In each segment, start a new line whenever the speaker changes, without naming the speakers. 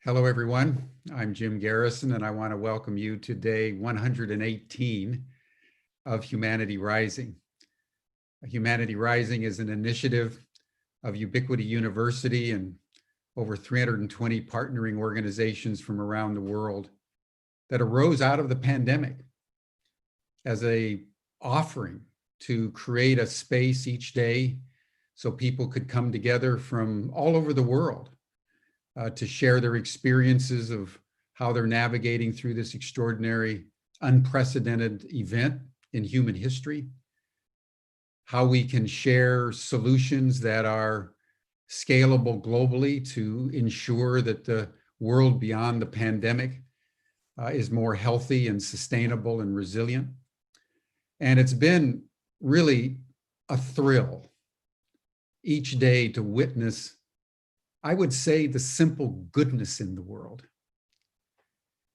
Hello, everyone. I'm Jim Garrison, and I want to welcome you to day 118 of Humanity Rising. Humanity Rising is an initiative of Ubiquity University and over 320 partnering organizations from around the world that arose out of the pandemic as an offering to create a space each day so people could come together from all over the world to share their experiences of how they're navigating through this extraordinary, unprecedented event in human history, how we can share solutions that are scalable globally to ensure that the world beyond the pandemic is more healthy and sustainable and resilient. And it's been really a thrill each day to witness, I would say, the simple goodness in the world.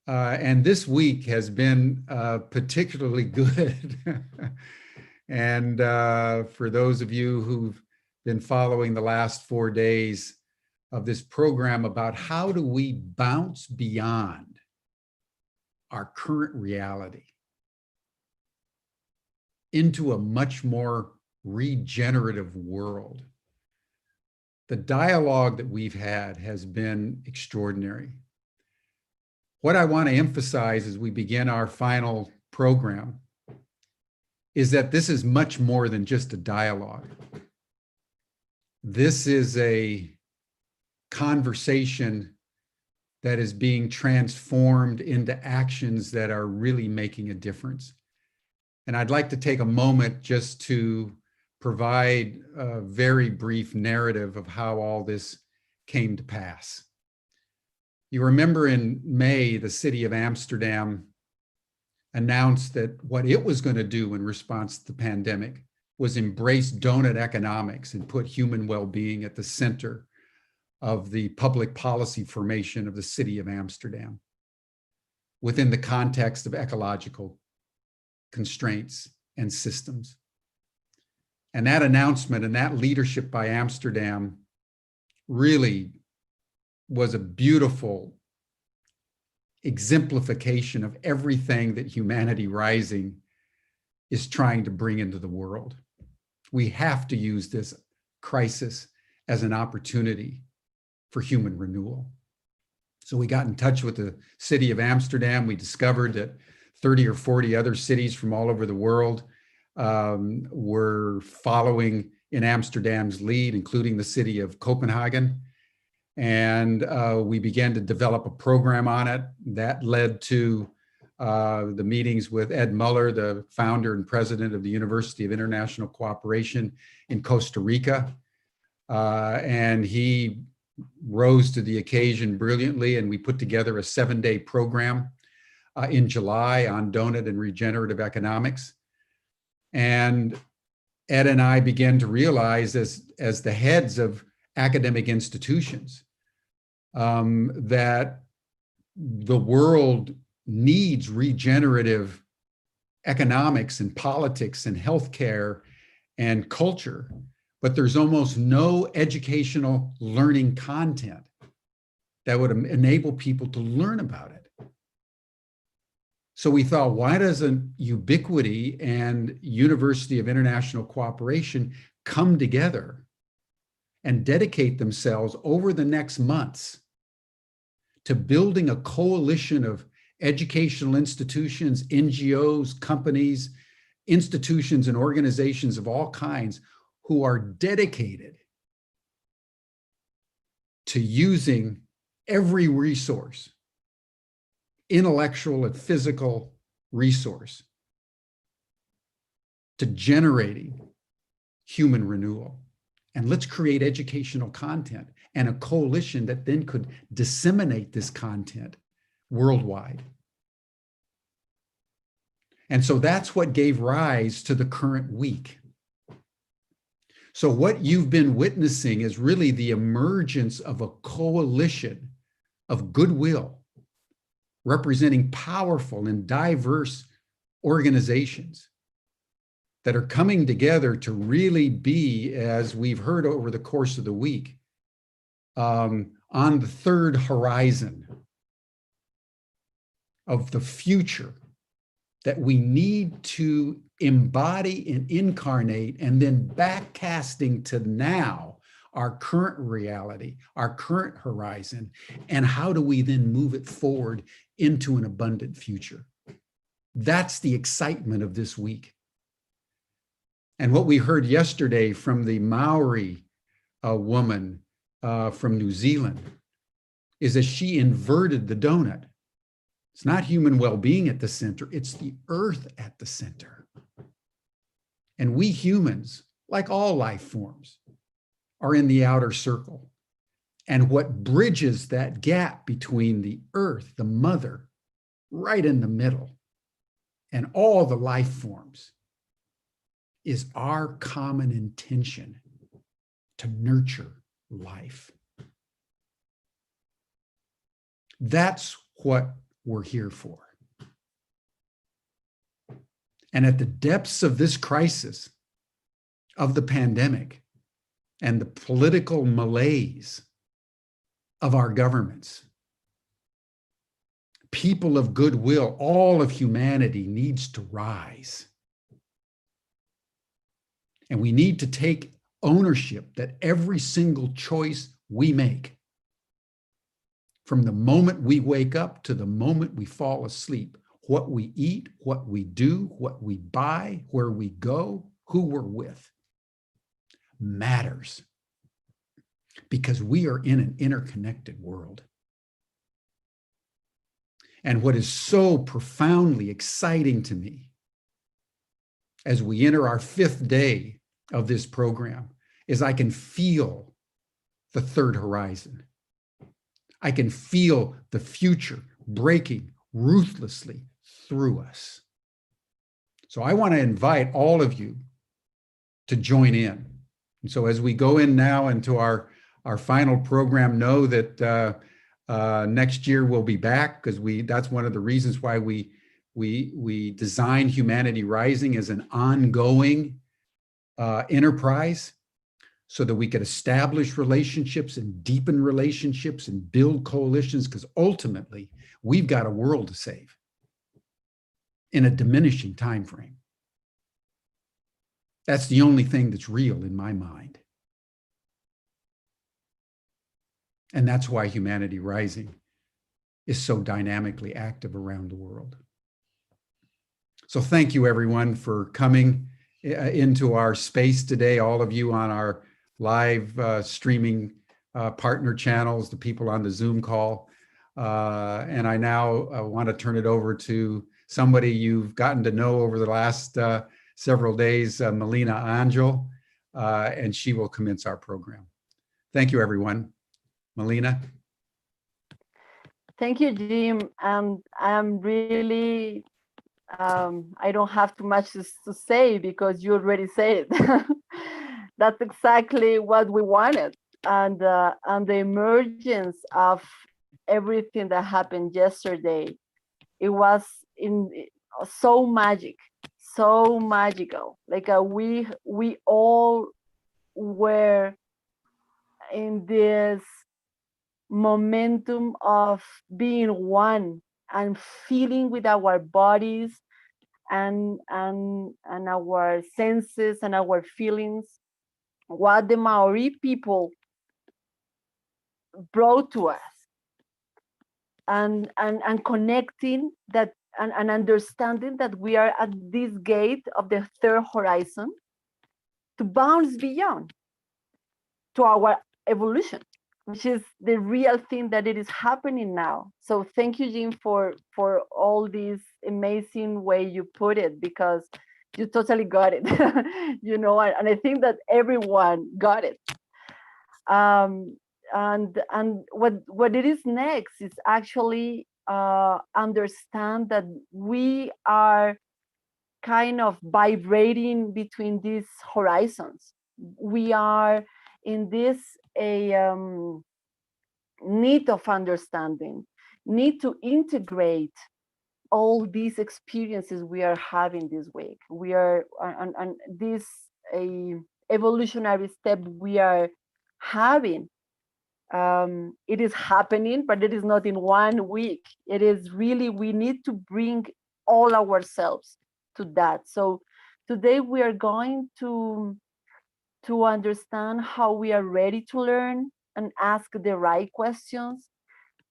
And this week has been particularly good. And for those of you who've been following the last 4 days of this program about how do we bounce beyond our current reality into a much more regenerative world. The dialogue that we've had has been extraordinary. What I want to emphasize as we begin our final program is that this is much more than just a dialogue. This is a conversation that is being transformed into actions that are really making a difference. And I'd like to take a moment just to provide a very brief narrative of how all this came to pass. You remember in May, the city of Amsterdam announced that what it was going to do in response to the pandemic was embrace donut economics and put human well-being at the center of the public policy formation of the city of Amsterdam within the context of ecological constraints and systems. And that announcement and that leadership by Amsterdam really was a beautiful exemplification of everything that Humanity Rising is trying to bring into the world. We have to use this crisis as an opportunity for human renewal. So we got in touch with the city of Amsterdam. We discovered that 30 or 40 other cities from all over the world were following in Amsterdam's lead, including the city of Copenhagen. And we began to develop a program on it that led to the meetings with Ed Muller, the founder and president of the University of International Cooperation in Costa Rica. And he rose to the occasion brilliantly, and we put together a 7-day program in July on donut and regenerative economics. And Ed and I began to realize as the heads of academic institutions that the world needs regenerative economics and politics and healthcare and culture, but there's almost no educational learning content that would enable people to learn about it. So we thought, why doesn't Ubiquity and University of International Cooperation come together and dedicate themselves over the next months to building a coalition of educational institutions, NGOs, companies, institutions, and organizations of all kinds who are dedicated to using every resource, intellectual and physical resource, to generating human renewal. And let's create educational content and a coalition that then could disseminate this content worldwide. And so that's what gave rise to the current week. So what you've been witnessing is really the emergence of a coalition of goodwill representing powerful and diverse organizations that are coming together to really be, as we've heard over the course of the week, on the third horizon of the future that we need to embody and incarnate, and then backcasting to now, our current reality, our current horizon, and how do we then move it forward into an abundant future? That's the excitement of this week. And what we heard yesterday from the Maori woman from New Zealand is that she inverted the donut. It's not human well-being at the center, it's the earth at the center. And we humans, like all life forms, are in the outer circle. And what bridges that gap between the earth, the mother, right in the middle, and all the life forms is our common intention to nurture life. That's what we're here for. And at the depths of this crisis, of the pandemic, and the political malaise of our governments, people of goodwill, all of humanity needs to rise. And we need to take ownership that every single choice we make, from the moment we wake up to the moment we fall asleep, what we eat, what we do, what we buy, where we go, who we're with, matters, because we are in an interconnected world. And what is so profoundly exciting to me as we enter our 5th day of this program is I can feel the third horizon. I can feel the future breaking ruthlessly through us. So I want to invite all of you to join in. And so as we go in now into our final program, know that next year we'll be back, because that's one of the reasons why we designed Humanity Rising as an ongoing enterprise, so that we could establish relationships and deepen relationships and build coalitions, because ultimately we've got a world to save in a diminishing time frame. That's the only thing that's real in my mind. And that's why Humanity Rising is so dynamically active around the world. So thank you, everyone, for coming into our space today, all of you on our live streaming partner channels, the people on the Zoom call. And I now want to turn it over to somebody you've gotten to know over the last several days, Melina Angel, and she will commence our program. Thank you, everyone. Melina.
Thank you, Jim. I'm really, I don't have too much to say because you already said it. That's exactly what we wanted. And the emergence of everything that happened yesterday, it was so magic, so magical. Like we all were in this momentum of being one and feeling with our bodies and our senses and our feelings what the Maori people brought to us, and connecting that and understanding that we are at this gate of the third horizon to bounce beyond to our evolution, which is the real thing that it is happening now. So thank you, Jim, for all this amazing way you put it, because you totally got it. You know, and I think that everyone got it. And what it is next is actually understand that we are kind of vibrating between these horizons. We are in this need of understanding, need to integrate all these experiences we are having this week. We are on this evolutionary step we are having It is happening, but it is not in 1 week. It is really, we need to bring all ourselves to that. So today we are going to understand how we are ready to learn and ask the right questions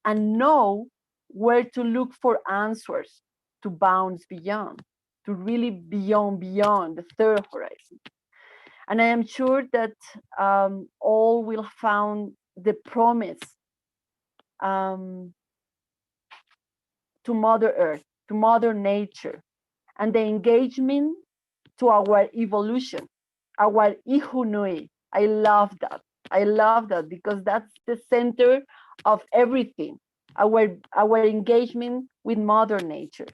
and know where to look for answers to bounce beyond, to really beyond the third horizon. And I am sure that all will find the promise to Mother Earth, to Mother Nature, and the engagement to our evolution, our ihunui. I love that. I love that because that's the center of everything, our engagement with Mother Nature.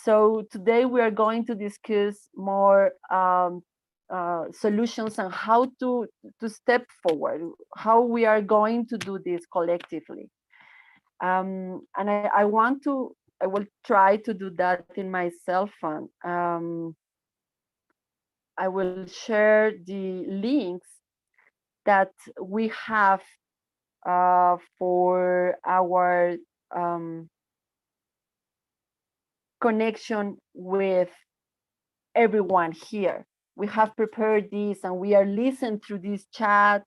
So today we are going to discuss more solutions on how to step forward, how we are going to do this collectively. And I will try to do that in my cell phone. I will share the links that we have for our connection with everyone here. We have prepared this and we are listening through this chat,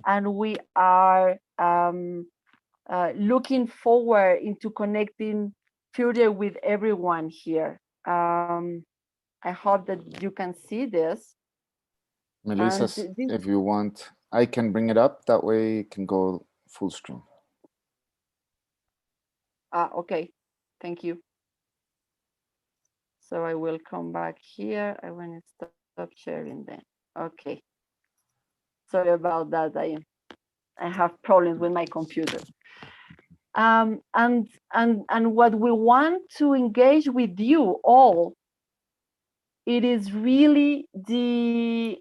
and we are looking forward into connecting further with everyone here. I hope that you can see this.
Melissa, if you want, I can bring it up. That way it can go full screen.
Okay, thank you. So I will come back here. I want to stop sharing then. Okay. Sorry about that. I have problems with my computer. And what we want to engage with you all, it is really the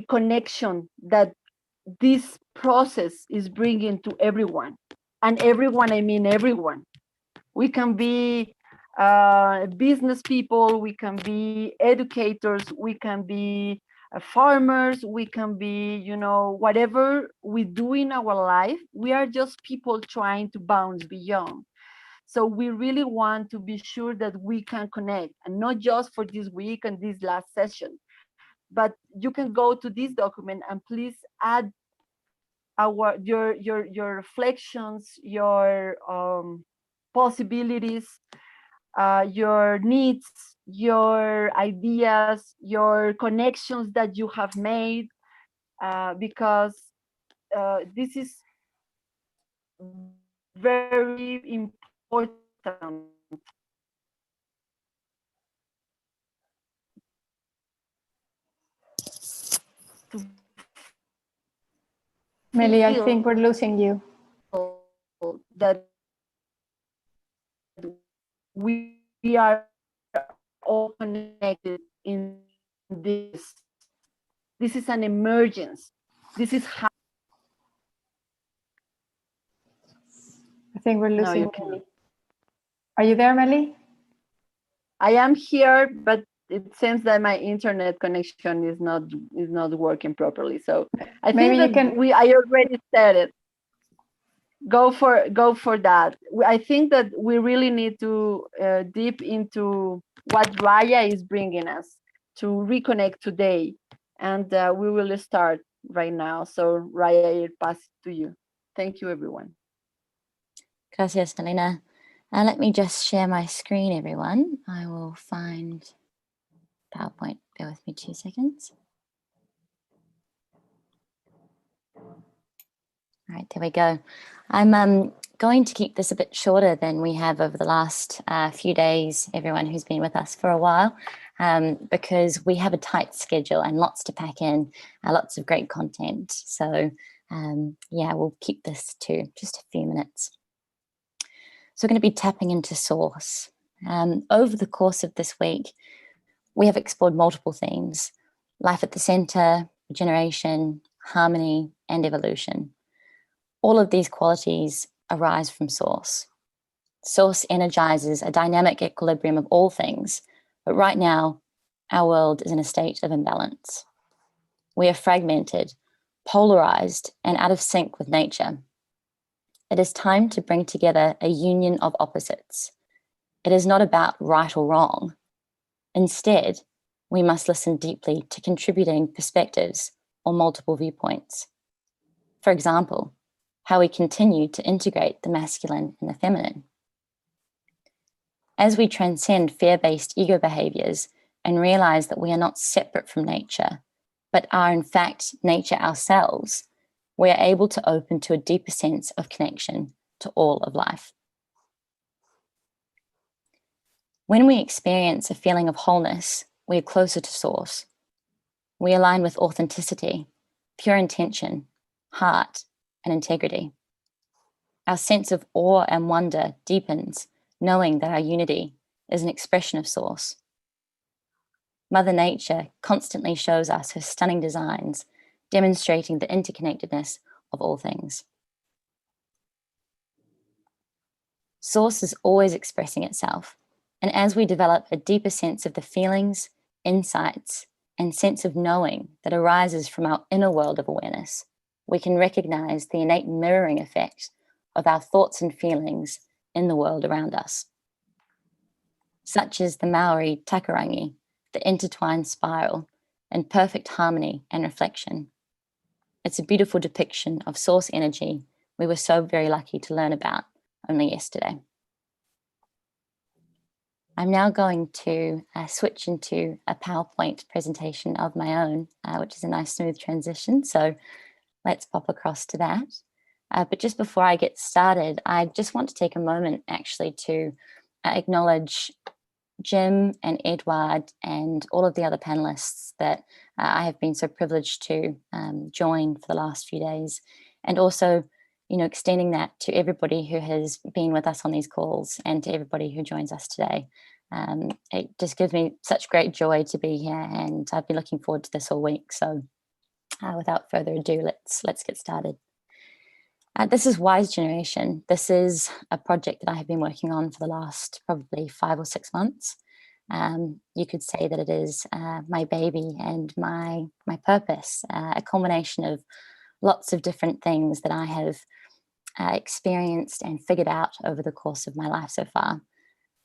connection that this process is bringing to everyone. And everyone, I mean everyone. We can be business people, we can be educators, we can be farmers, we can be, whatever we do in our life, we are just people trying to bounce beyond. So we really want to be sure that we can connect, and not just for this week and this last session, but you can go to this document and please add your reflections, your possibilities, your needs, your ideas, your connections that you have made, because this is very important.
Meli, I think we're losing you.
That we are all connected in this. This is an emergence. This is how.
I think we're losing Meli. Are you there, Meli?
I am here, but it seems that my internet connection is not working properly. So I think I already said it. Go for that. I think that we really need to deep into what Raya is bringing us to reconnect today, and we will start right now. So Raya, I'll pass it to you. Thank you, everyone.
Gracias, Elena. Let me just share my screen, everyone. I will find PowerPoint. Bear with me 2 seconds. All right, there we go. I'm going to keep this a bit shorter than we have over the last few days, everyone who's been with us for a while, because we have a tight schedule and lots to pack in, lots of great content. So yeah, we'll keep this to just a few minutes. So we're going to be tapping into source. Over the course of this week, we have explored multiple themes: life at the center, regeneration, harmony, and evolution. All of these qualities arise from source. Source energizes a dynamic equilibrium of all things, but right now, our world is in a state of imbalance. We are fragmented, polarized and out of sync with nature. It is time to bring together a union of opposites. It is not about right or wrong. Instead, we must listen deeply to contributing perspectives or multiple viewpoints. For example, how we continue to integrate the masculine and the feminine. As we transcend fear-based ego behaviors and realize that we are not separate from nature, but are in fact nature ourselves, we are able to open to a deeper sense of connection to all of life. When we experience a feeling of wholeness, we are closer to source. We align with authenticity, pure intention, heart, and integrity. Our sense of awe and wonder deepens, knowing that our unity is an expression of source. Mother Nature constantly shows us her stunning designs, demonstrating the interconnectedness of all things. Source is always expressing itself, and as we develop a deeper sense of the feelings, insights, and sense of knowing that arises from our inner world of awareness, we can recognize the innate mirroring effect of our thoughts and feelings in the world around us. Such as the Maori takurangi, the intertwined spiral, and perfect harmony and reflection. It's a beautiful depiction of source energy we were so very lucky to learn about only yesterday. I'm now going to switch into a PowerPoint presentation of my own, which is a nice smooth transition. So let's pop across to that. But just before I get started, I just want to take a moment actually to acknowledge Jim and Edward and all of the other panelists that I have been so privileged to join for the last few days. And also, extending that to everybody who has been with us on these calls and to everybody who joins us today. It just gives me such great joy to be here, and I've been looking forward to this all week. So without further ado, let's get started. This is Wise Generation. This is a project that I have been working on for the last probably 5 or 6 months. You could say that it is my baby and my purpose, a culmination of lots of different things that I have experienced and figured out over the course of my life so far.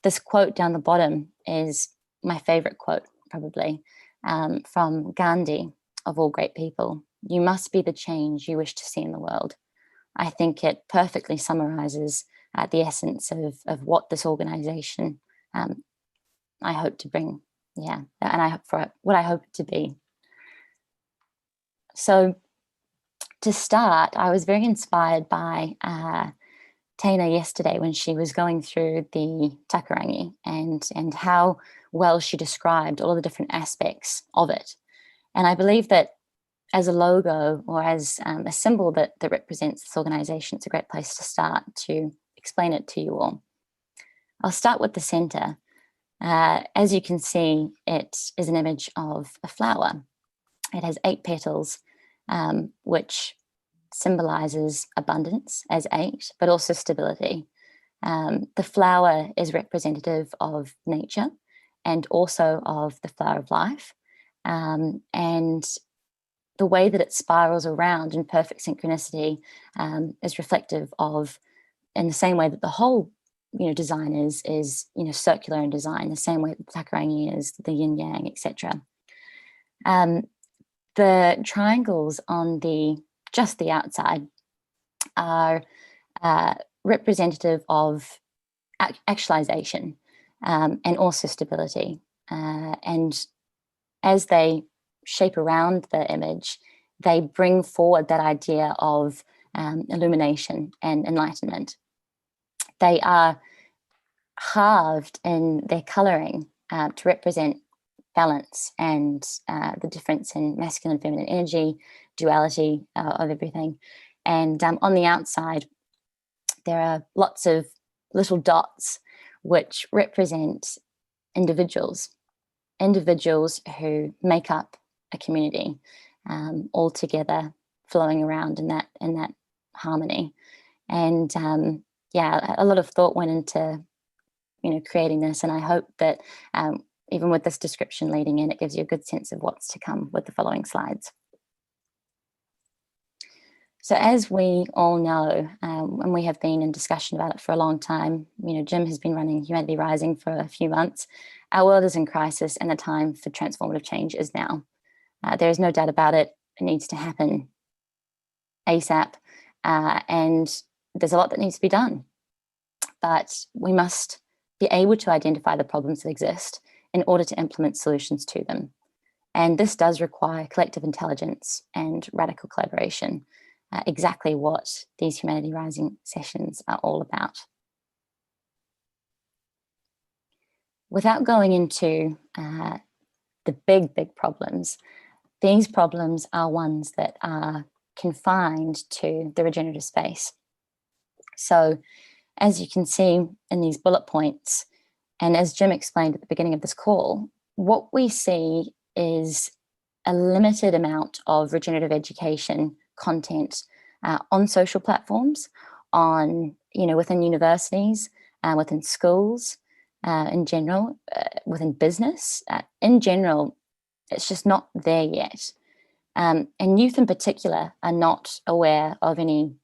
This quote down the bottom is my favorite quote, probably, from Gandhi, of all great people. You must be the change you wish to see in the world. I think it perfectly summarizes the essence of what this organization I hope to bring, and I hope for what I hope it to be. So to start, I was very inspired by Taina yesterday when she was going through the takurangi and how well she described all of the different aspects of it. And I believe that as a logo or as a symbol that represents this organization, it's a great place to start to explain it to you all. I'll start with the center. As you can see, it is an image of a flower. It has 8 petals, which symbolizes abundance as 8, but also stability. The flower is representative of nature and also of the flower of life. And the way that it spirals around in perfect synchronicity is reflective of, in the same way that the whole design is circular in design, the same way that the takurangi is, the yin yang, etc. The triangles on just the outside are representative of actualization and also stability. And as they shape around the image, they bring forward that idea of illumination and enlightenment. They are halved in their coloring to represent balance and the difference in masculine and feminine energy, duality of everything. And on the outside, there are lots of little dots which represent individuals who make up a community, all together flowing around in that harmony. And a lot of thought went into creating this, and I hope that even with this description leading in, it gives you a good sense of what's to come with the following slides. So as we all know, and we have been in discussion about it for a long time, Jim has been running Humanity Rising for a few months. Our world is in crisis and the time for transformative change is now. There is no doubt about it. It needs to happen ASAP. And there's a lot that needs to be done. But we must be able to identify the problems that exist in order to implement solutions to them. And this does require collective intelligence and radical collaboration, exactly what these Humanity Rising sessions are all about. Without going into the big problems, these problems are ones that are confined to the regenerative space. So as you can see in these bullet points, and as Jim explained at the beginning of this call, what we see is a limited amount of regenerative education content on social platforms, within universities, within schools, in general, within business. In general, it's just not there yet. And youth in particular are not aware of any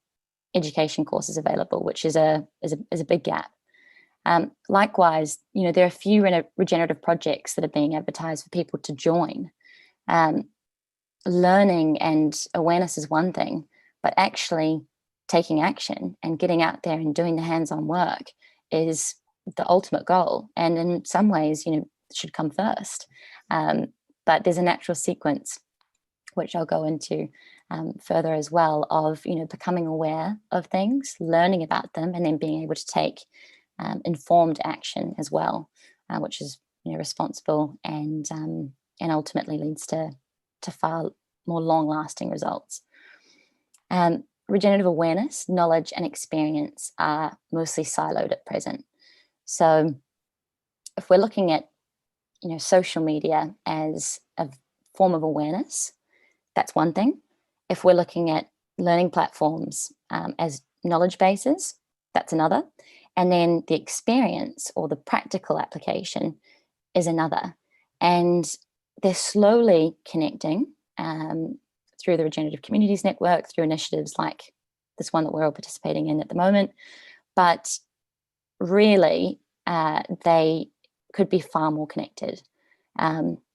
education courses available, which is a big gap. Likewise, there are a few regenerative projects that are being advertised for people to join. Learning and awareness is one thing, but actually taking action and getting out there and doing the hands-on work is the ultimate goal. And in some ways, it should come first. But there's a natural sequence, which I'll go into further as well, of becoming aware of things, learning about them, and then being able to take informed action as well, which is responsible and ultimately leads to far more long-lasting results. Regenerative awareness, knowledge, and experience are mostly siloed at present. So if we're looking at social media as a form of awareness, that's one thing. If we're looking at learning platforms as knowledge bases, that's another. And then the experience or the practical application is another. And they're slowly connecting through the Regenerative Communities Network, through initiatives like this one that we're all participating in at the moment. But really, they could be far more connected,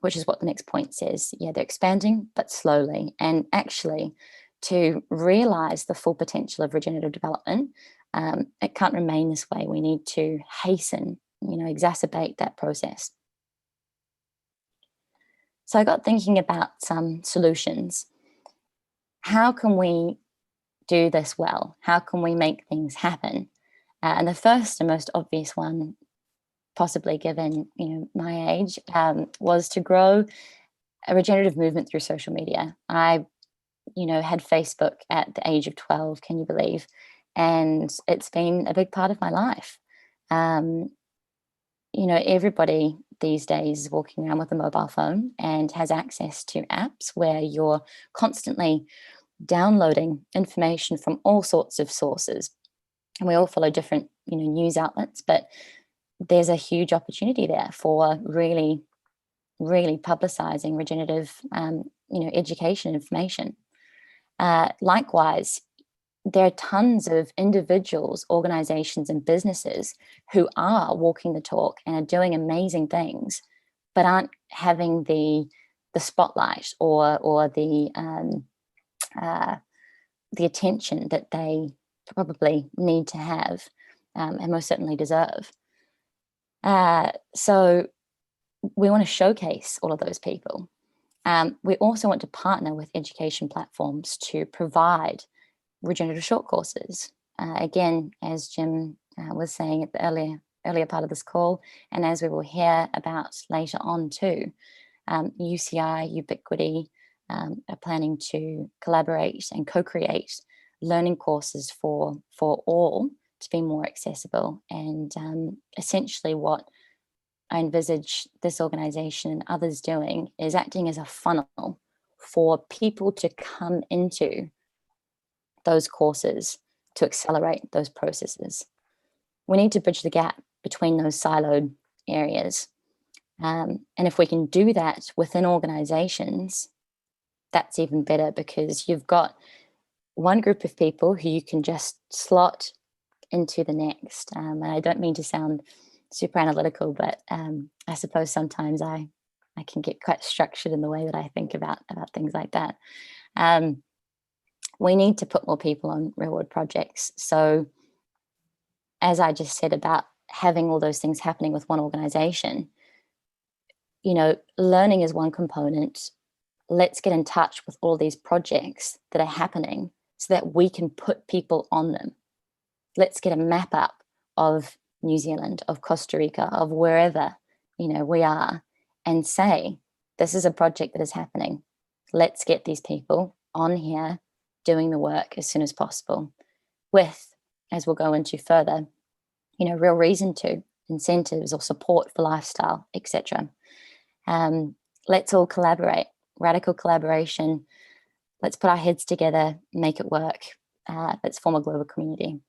which is what the next point says. Yeah, they're expanding, but slowly. And actually, to realize the full potential of regenerative development, it can't remain this way. We need to hasten, exacerbate that process. So I got thinking about some solutions. How can we do this well? How can we make things happen? And the first and most obvious one, possibly given my age, was to grow a regenerative movement through social media. I had Facebook at the age of 12, can you believe? And it's been a big part of my life. Everybody these days is walking around with a mobile phone and has access to apps where you're constantly downloading information from all sorts of sources. And we all follow different, news outlets, but there's a huge opportunity there for really, really publicizing regenerative, education information. Likewise, there are tons of individuals, organizations, and businesses who are walking the talk and are doing amazing things, but aren't having the spotlight or the attention that they probably need to have, and most certainly deserve. So we want to showcase all of those people. We also want to partner with education platforms to provide regenerative short courses. Again, as Jim was saying at the earlier part of this call, and as we will hear about later on too, UCI, Ubiquity are planning to collaborate and co-create learning courses for all to be more accessible. And essentially what I envisage this organization and others doing is acting as a funnel for people to come into those courses to accelerate those processes. We need to bridge the gap between those siloed areas. And if we can do that within organizations, that's even better, because you've got one group of people who you can just slot into the next. And I don't mean to sound super analytical, but I suppose sometimes I can get quite structured in the way that I think about things like that. We need to put more people on real-world projects. So as I just said about having all those things happening with one organization, you know, learning is one component. Let's get in touch with all these projects that are happening so that we can put people on them. Let's get a map up of New Zealand, of Costa Rica, of wherever, you know, we are, and say, this is a project that is happening. Let's get these people on here doing the work as soon as possible with, as we'll go into further, you know, real reason to, incentives or support for lifestyle, etc. Let's all collaborate, radical collaboration. Let's put our heads together, make it work. Let's form a global community.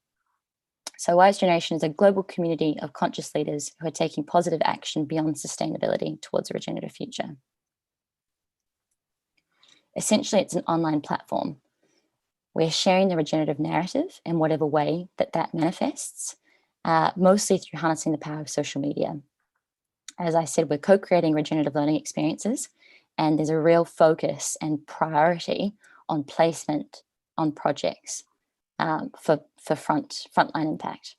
So Wise Generation is a global community of conscious leaders who are taking positive action beyond sustainability towards a regenerative future. Essentially, it's an online platform. We're sharing the regenerative narrative in whatever way that manifests, mostly through harnessing the power of social media. As I said, we're co-creating regenerative learning experiences, and there's a real focus and priority on placement on projects for frontline impact.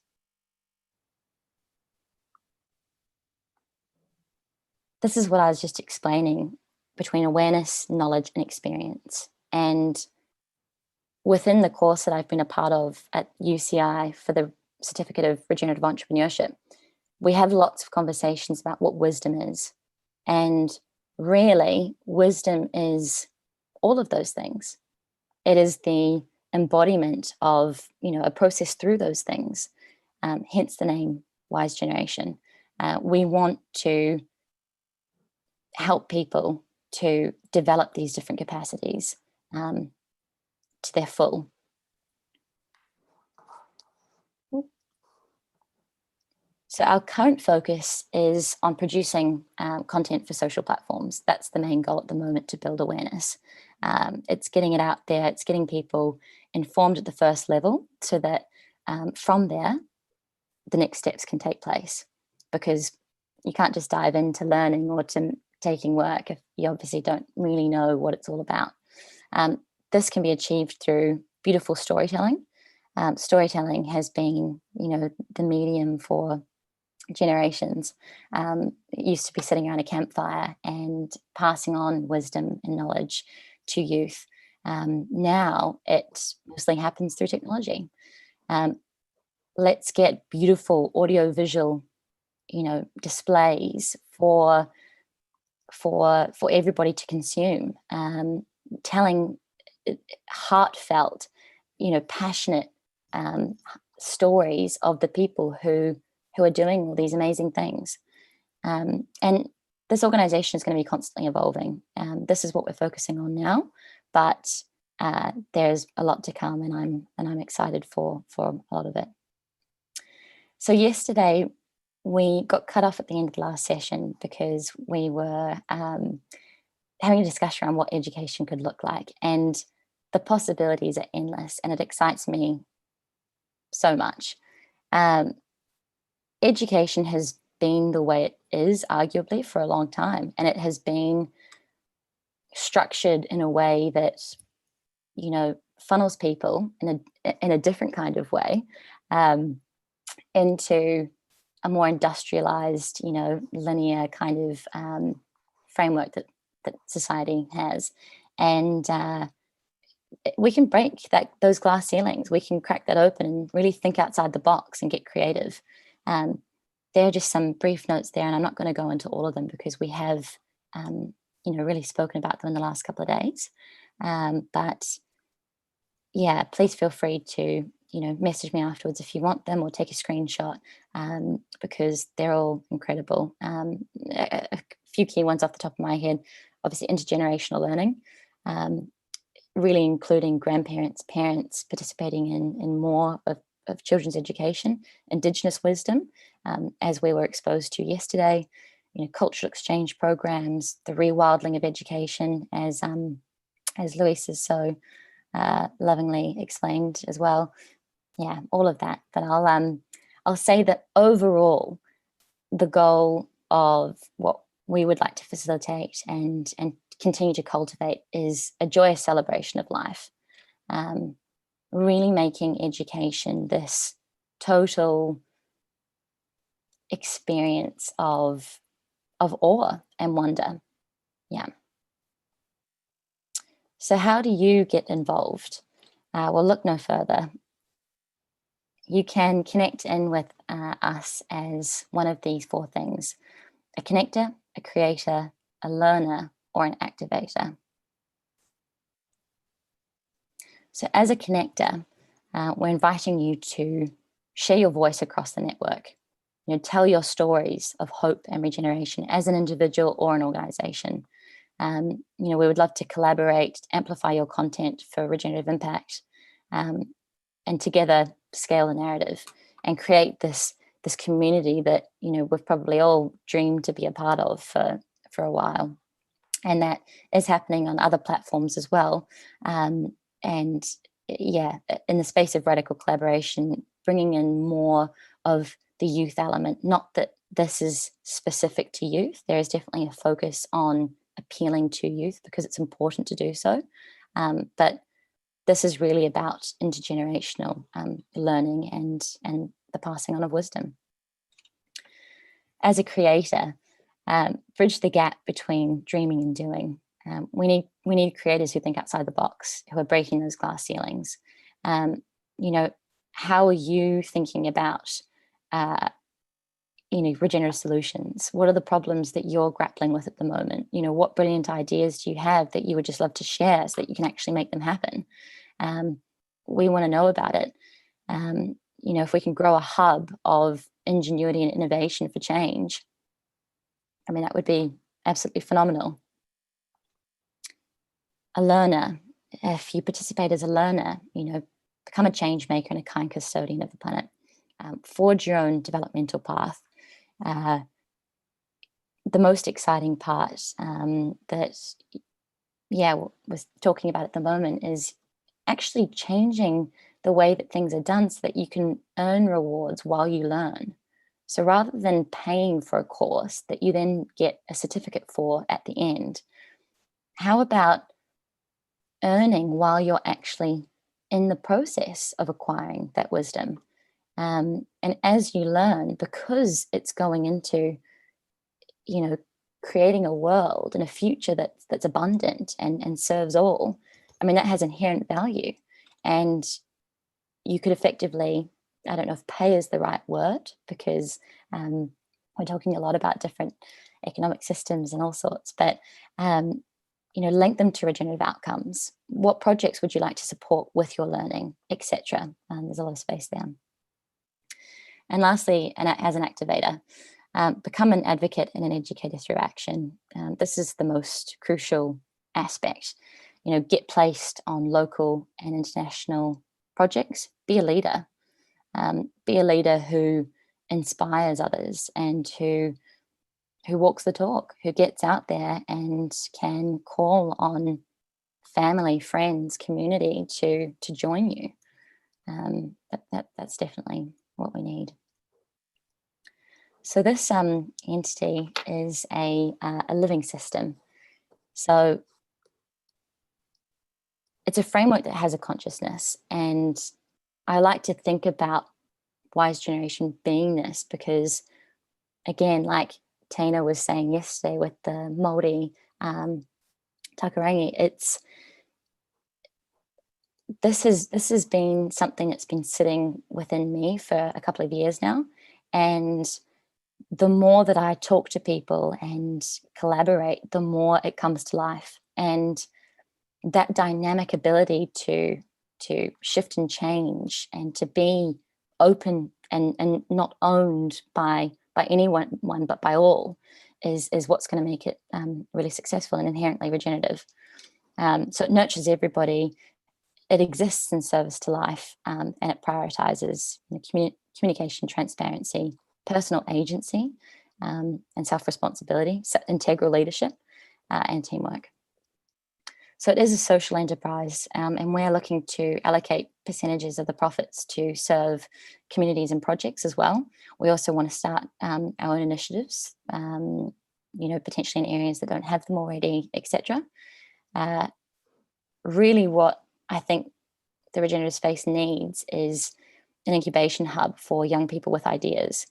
This is what I was just explaining between awareness, knowledge, and experience. And within the course that I've been a part of at UCI for the Certificate of Regenerative Entrepreneurship, we have lots of conversations about what wisdom is. And really, wisdom is all of those things. It is the embodiment of, you know, a process through those things, hence the name Wise Generation. We want to help people to develop these different capacities to their full. So our current focus is on producing content for social platforms. That's the main goal at the moment, to build awareness. It's getting it out there. It's getting people informed at the first level so that from there, the next steps can take place, because you can't just dive into learning or to taking work if you obviously don't really know what it's all about. This can be achieved through beautiful storytelling. Storytelling has been, you know, the medium for generations. It used to be sitting around a campfire and passing on wisdom and knowledge to youth. Now it mostly happens through technology. Let's get beautiful audio-visual, you know, displays for everybody to consume, telling heartfelt, you know, passionate stories of the people who are doing all these amazing things. And this organization is going to be constantly evolving. This is what we're focusing on now, but there's a lot to come, and I'm excited for a lot of it. So yesterday we got cut off at the end of the last session because we were having a discussion around what education could look like, and the possibilities are endless, and it excites me so much. Education has been the way it is, arguably, for a long time, and it has been structured in a way that, you know, funnels people in a different kind of way into a more industrialized, you know, linear kind of framework that society has. And we can break those glass ceilings. We can crack that open and really think outside the box and get creative. There are just some brief notes there, and I'm not going to go into all of them because we have, you know, really spoken about them in the last couple of days. But yeah, please feel free to, you know, message me afterwards if you want them, or take a screenshot, because they're all incredible. A few key ones off the top of my head: obviously intergenerational learning, really including grandparents, parents participating in more of children's education, Indigenous wisdom, as we were exposed to yesterday, you know, cultural exchange programs, the rewilding of education, as Luis has so lovingly explained as well. Yeah, all of that. But I'll say that overall, the goal of what we would like to facilitate and continue to cultivate is a joyous celebration of life. Really making education this total experience of awe and wonder. Yeah. So how do you get involved? Well, look no further. You can connect in with us as one of these four things: a connector, a creator, a learner, or an activator. So as a connector, we're inviting you to share your voice across the network. You know, tell your stories of hope and regeneration as an individual or an organization. You know, we would love to collaborate, amplify your content for regenerative impact, and together scale the narrative and create this community that, you know, we've probably all dreamed to be a part of for a while. And that is happening on other platforms as well. And yeah, in the space of radical collaboration, bringing in more of the youth element. Not that this is specific to youth. There is definitely a focus on appealing to youth because it's important to do so. But this is really about intergenerational learning and the passing on of wisdom. As a creator, bridge the gap between dreaming and doing. We need creators who think outside the box, who are breaking those glass ceilings. You know, how are you thinking about you know, regenerative solutions? What are the problems that you're grappling with at the moment? You know, what brilliant ideas do you have that you would just love to share so that you can actually make them happen? We want to know about it. You know, if we can grow a hub of ingenuity and innovation for change, I mean, that would be absolutely phenomenal. A learner, if you participate as a learner, you know, become a change maker and a kind custodian of the planet. Forge your own developmental path. The most exciting part that, yeah, we're talking about at the moment is actually changing the way that things are done so that you can earn rewards while you learn. So rather than paying for a course that you then get a certificate for at the end, how about earning while you're actually in the process of acquiring that wisdom? And as you learn, because it's going into, you know, creating a world and a future that's abundant and serves all, I mean, that has inherent value. And you could effectively, I don't know if pay is the right word, because we're talking a lot about different economic systems and all sorts, but you know, link them to regenerative outcomes. What projects would you like to support with your learning, etc.? There's a lot of space there. And lastly, as an activator, become an advocate and an educator through action. This is the most crucial aspect. You know, get placed on local and international projects. Be a leader. Be a leader who inspires others and who walks the talk, who gets out there and can call on family, friends, community to join you. That's definitely what we need. So this entity is a living system. So it's a framework that has a consciousness, and I like to think about wise generation being this because, again, like Tina was saying yesterday with the Māori Takarangi, this has been something that's been sitting within me for a couple of years now, and the more that I talk to people and collaborate, the more it comes to life. And that dynamic ability to shift and change and to be open and not owned by anyone but by all is what's going to make it really successful and inherently regenerative. So it nurtures everybody. It exists in service to life, and it prioritizes communication, transparency, personal agency, and self-responsibility, integral leadership, and teamwork. So it is a social enterprise, and we're looking to allocate percentages of the profits to serve communities and projects as well. We also want to start our own initiatives, potentially in areas that don't have them already, etc. Really what I think the regenerative space needs is an incubation hub for young people with ideas,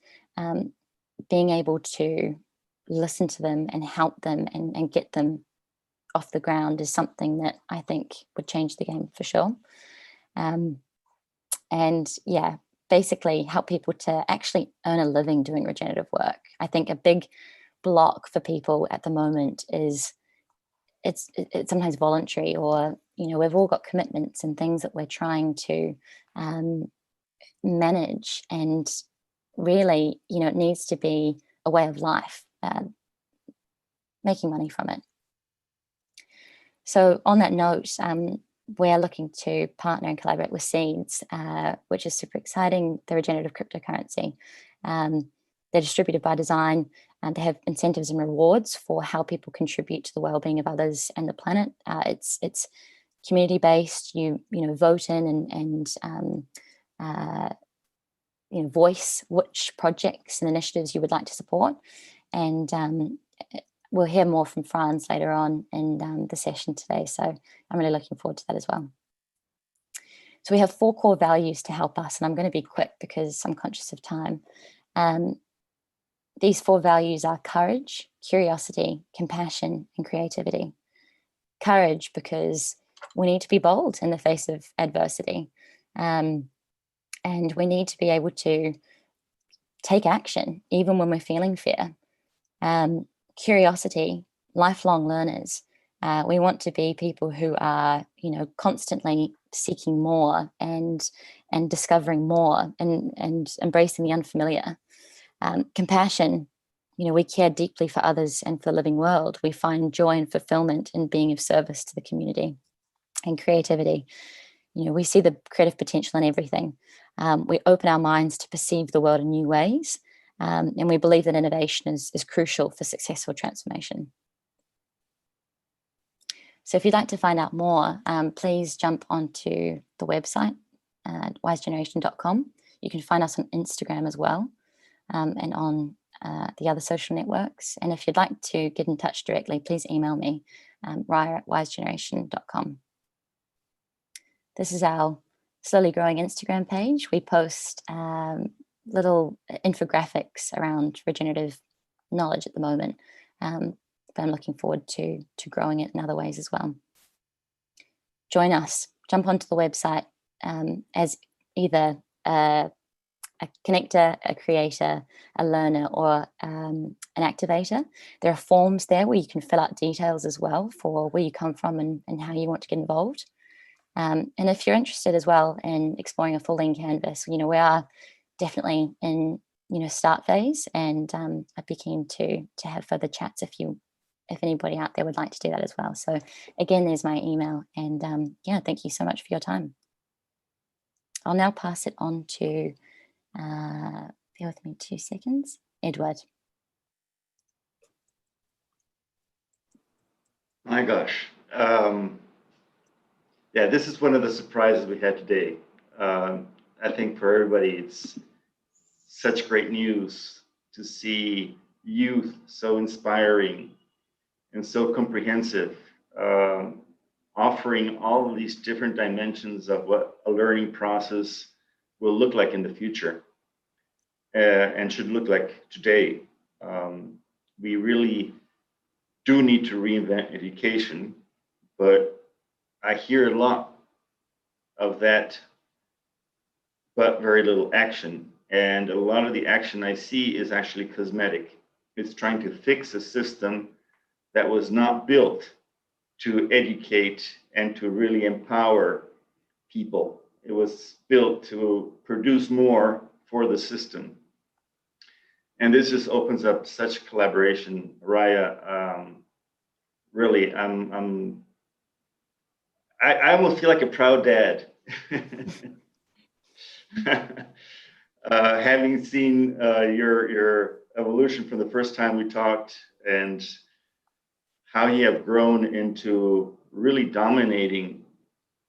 being able to listen to them and help them and get them off the ground is something that I think would change the game for sure. And yeah, basically help people to actually earn a living doing regenerative work. I think a big block for people at the moment is it's sometimes voluntary, or we've all got commitments and things that we're trying to manage, and really it needs to be a way of life, making money from it. So on that note, we're looking to partner and collaborate with Seeds, which is super exciting. The regenerative cryptocurrency. They're distributed by design, and they have incentives and rewards for how people contribute to the well-being of others and the planet. It's community-based. You vote in and voice which projects and initiatives you would like to support. And we'll hear more from Franz later on in the session today. So I'm really looking forward to that as well. So we have 4 core values to help us, and I'm going to be quick because I'm conscious of time. These 4 values are courage, curiosity, compassion, and creativity. Courage, because we need to be bold in the face of adversity. And we need to be able to take action, even when we're feeling fear. Curiosity, lifelong learners. We want to be people who are, constantly seeking more and discovering more and embracing the unfamiliar. Compassion, we care deeply for others and for the living world. We find joy and fulfillment in being of service to the community. And creativity, we see the creative potential in everything. We open our minds to perceive the world in new ways. And we believe that innovation is crucial for successful transformation. So if you'd like to find out more, please jump onto the website, wisegeneration.com. You can find us on Instagram as well, and on the other social networks. And if you'd like to get in touch directly, please email me, raya@wisegeneration.com. This is our slowly growing Instagram page. We post little infographics around regenerative knowledge at the moment, but I'm looking forward to growing it in other ways as well. Join us, jump onto the website as either a connector, a creator, a learner, or an activator. There are forms there where you can fill out details as well for where you come from and how you want to get involved. And if you're interested as well in exploring a full length canvas, we are definitely in start phase, and I'd be keen to have further chats if anybody out there would like to do that as well. So again, there's my email, and thank you so much for your time. I'll now pass it on to bear with me 2 seconds, Edward.
My gosh. This is one of the surprises we had today. I think for everybody, it's such great news to see youth so inspiring and so comprehensive, offering all of these different dimensions of what a learning process will look like in the future, and should look like today. We really do need to reinvent education, but I hear a lot of that, but very little action. And a lot of the action I see is actually cosmetic. It's trying to fix a system that was not built to educate and to really empower people. It was built to produce more for the system. And this just opens up such collaboration. Raya, really, I almost feel like a proud dad. Having seen your evolution from the first time we talked, and how you have grown into really dominating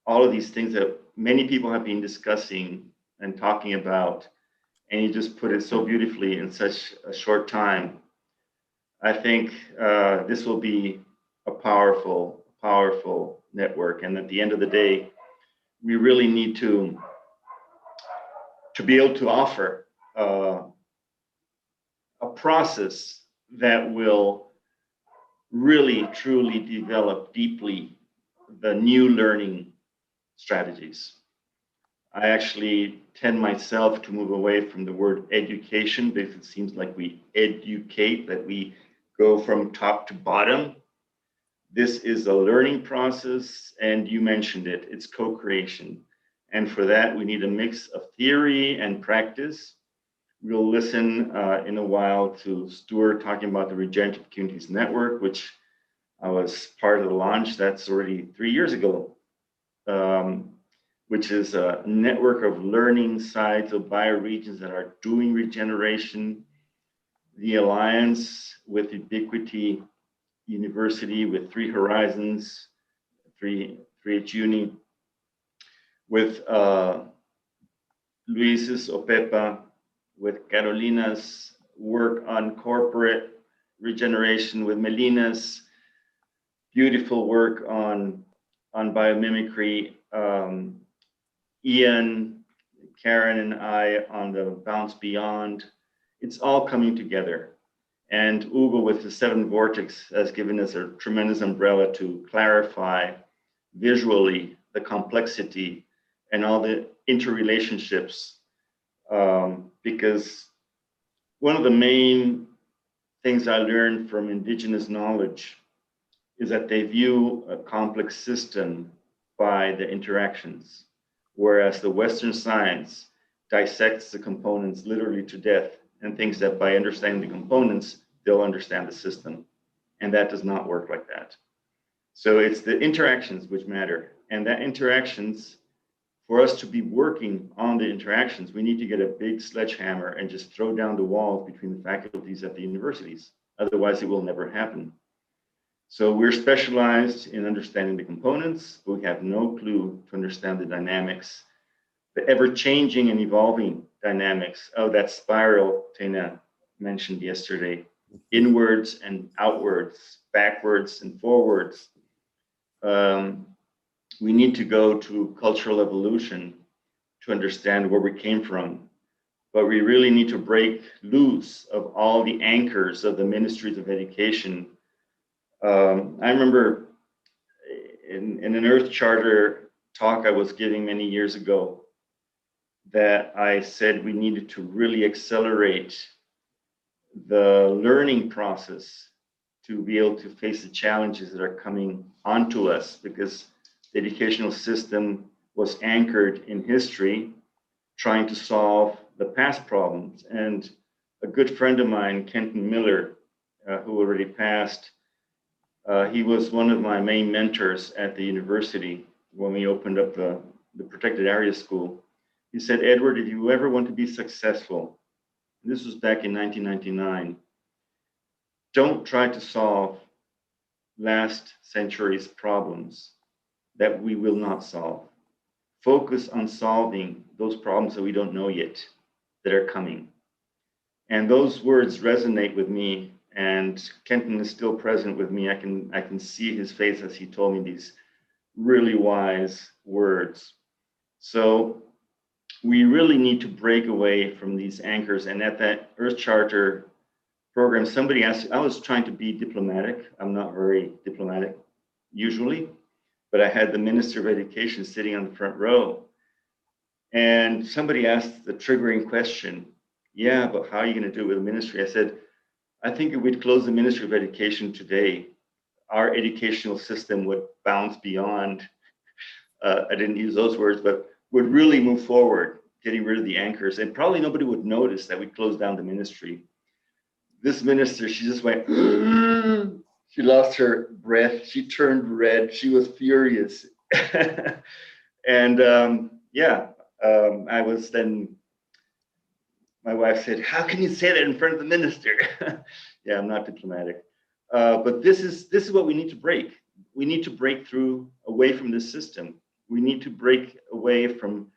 all of these things that many people have been discussing and talking about, and you just put it so beautifully in such a short time. I think this will be a powerful, powerful network. And at the end of the day, we really need to be able to offer a process that will really, truly develop deeply the new learning strategies. I actually tend myself to move away from the word education, because it seems like we educate, that we go from top to bottom. This is a learning process, and you mentioned it, it's co-creation. And for that, we need a mix of theory and practice. We'll listen in a while to Stuart talking about the Regenerative Communities Network, which I was part of the launch. That's already 3 years ago, which is a network of learning sites of bioregions that are doing regeneration. The alliance with Ubiquity University, with Three Horizons, 3H Uni, with Luis's OPEPA, with Carolina's work on corporate regeneration, with Melina's beautiful work on biomimicry, Ian, Karen, and I on the Bounce Beyond. It's all coming together. And Ugo with the 7 Vortex has given us a tremendous umbrella to clarify visually the complexity and all the interrelationships. Because one of the main things I learned from indigenous knowledge is that they view a complex system by the interactions, whereas the Western science dissects the components literally to death and thinks that by understanding the components, they'll understand the system. And that does not work like that. So it's the interactions which matter. And that interactions, for us to be working on the interactions, we need to get a big sledgehammer and just throw down the walls between the faculties at the universities. Otherwise, it will never happen. So we're specialized in understanding the components, but we have no clue to understand the dynamics, the ever-changing and evolving dynamics of that spiral Tena mentioned yesterday, inwards and outwards, backwards and forwards. We need to go to cultural evolution to understand where we came from, but we really need to break loose of all the anchors of the ministries of education. I remember in an Earth Charter talk I was giving many years ago that I said we needed to really accelerate the learning process to be able to face the challenges that are coming onto us, because the educational system was anchored in history, trying to solve the past problems. And a good friend of mine, Kenton Miller, who already passed, he was one of my main mentors at the university when we opened up the protected area school. He said, Edward, if you ever want to be successful, and this was back in 1999, don't try to solve last century's problems that we will not solve. Focus on solving those problems that we don't know yet, that are coming. And those words resonate with me, and Kenton is still present with me. I can see his face as he told me these really wise words. So we really need to break away from these anchors. And at that Earth Charter program, somebody asked, I was trying to be diplomatic. I'm not very diplomatic usually, but I had the Minister of Education sitting on the front row. And somebody asked the triggering question, yeah, but how are you going to do it with the ministry? I said, I think if we'd close the Ministry of Education today, our educational system would bounce beyond, I didn't use those words, but would really move forward, getting rid of the anchors. And probably nobody would notice that we closed down the ministry. This minister, she just went, she lost her breath. She turned red. She was furious. And I was then, my wife said, how can you say that in front of the minister? Yeah, I'm not diplomatic. But this is what we need to break. we need to break through away from this system. We need to break away from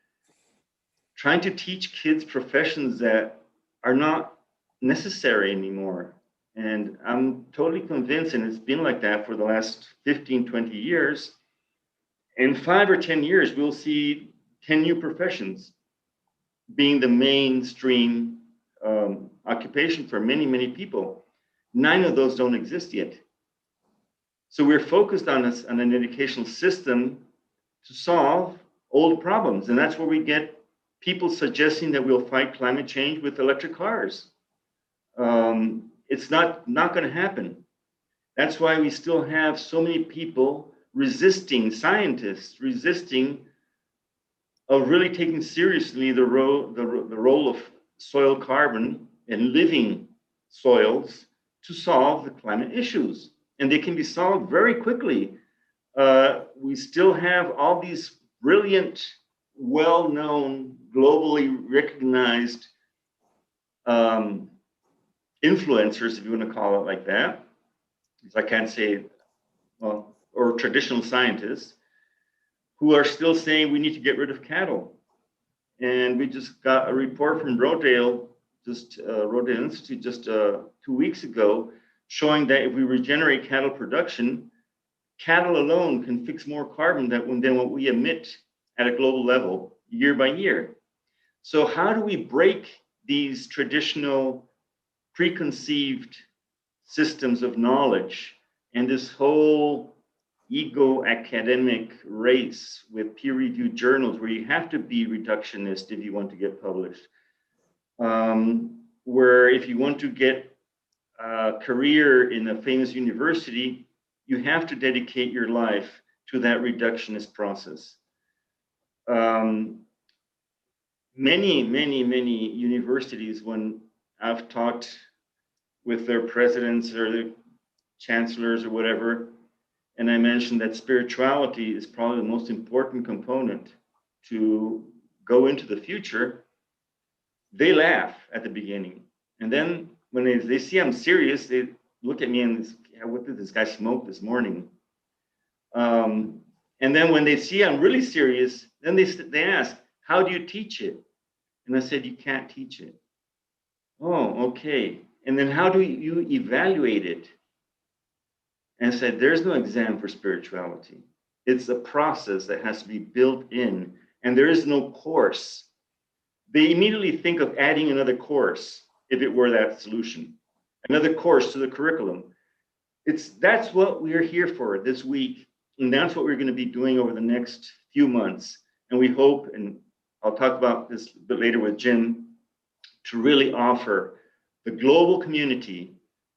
trying to teach kids professions that are not necessary anymore. And I'm totally convinced, and it's been like that for the last 15, 20 years. In 5 or 10 years, we'll see 10 new professions being the mainstream occupation for many, many people. 9 of those don't exist yet. So we're focused on an educational system to solve old problems. And that's where we get people suggesting that we'll fight climate change with electric cars. It's not going to happen. That's why we still have so many people resisting, scientists resisting of really taking seriously the role of soil carbon and living soils to solve the climate issues. And they can be solved very quickly. We still have all these brilliant, well-known, globally recognized influencers, if you want to call it like that. I can't say, well, or traditional scientists, who are still saying we need to get rid of cattle. And we just got a report from Rodale Institute just 2 weeks ago, showing that if we regenerate cattle production, cattle alone can fix more carbon than what we emit at a global level year by year. So how do we break these traditional preconceived systems of knowledge and this whole ego academic race with peer-reviewed journals where you have to be reductionist if you want to get published, where if you want to get a career in a famous university, you have to dedicate your life to that reductionist process. Many universities, when I've talked with their presidents or their chancellors or whatever, and I mentioned that spirituality is probably the most important component to go into the future, they laugh at the beginning. And then when they see I'm serious, they look at me and say, what did this guy smoke this morning? And then when they see I'm really serious, then they ask, how do you teach it? And I said, you can't teach it. Oh, okay. And then how do you evaluate it? And I said, there's no exam for spirituality. It's a process that has to be built in, and there is no course. They immediately think of adding another course, if it were that solution, another course to the curriculum. That's what we're here for this week, and that's what we're going to be doing over the next few months. And we hope, and I'll talk about this a bit later with Jim, to really offer the global community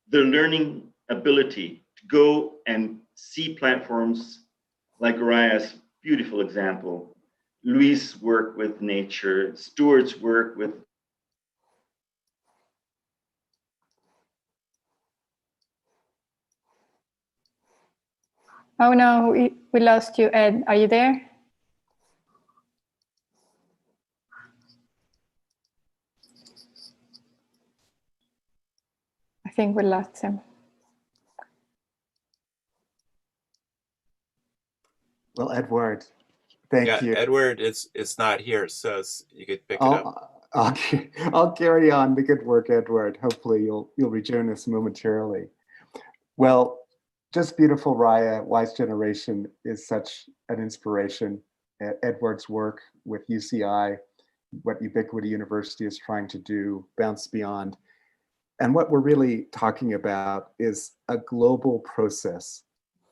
the learning ability to go and see platforms like Raya's beautiful example, Luis' work with nature, Stuart's work with
Oh no, we lost you, Ed. Are you there? I think we lost him.
Well, Edward, thank you.
Edward, it's not here, so you could pick it up.
I'll carry on the good work, Edward. Hopefully you'll rejoin us momentarily. Well, just beautiful, Raya. Wise Generation is such an inspiration. Edward's work with UCI, what Ubiquity University is trying to do, Bounce Beyond. And what we're really talking about is a global process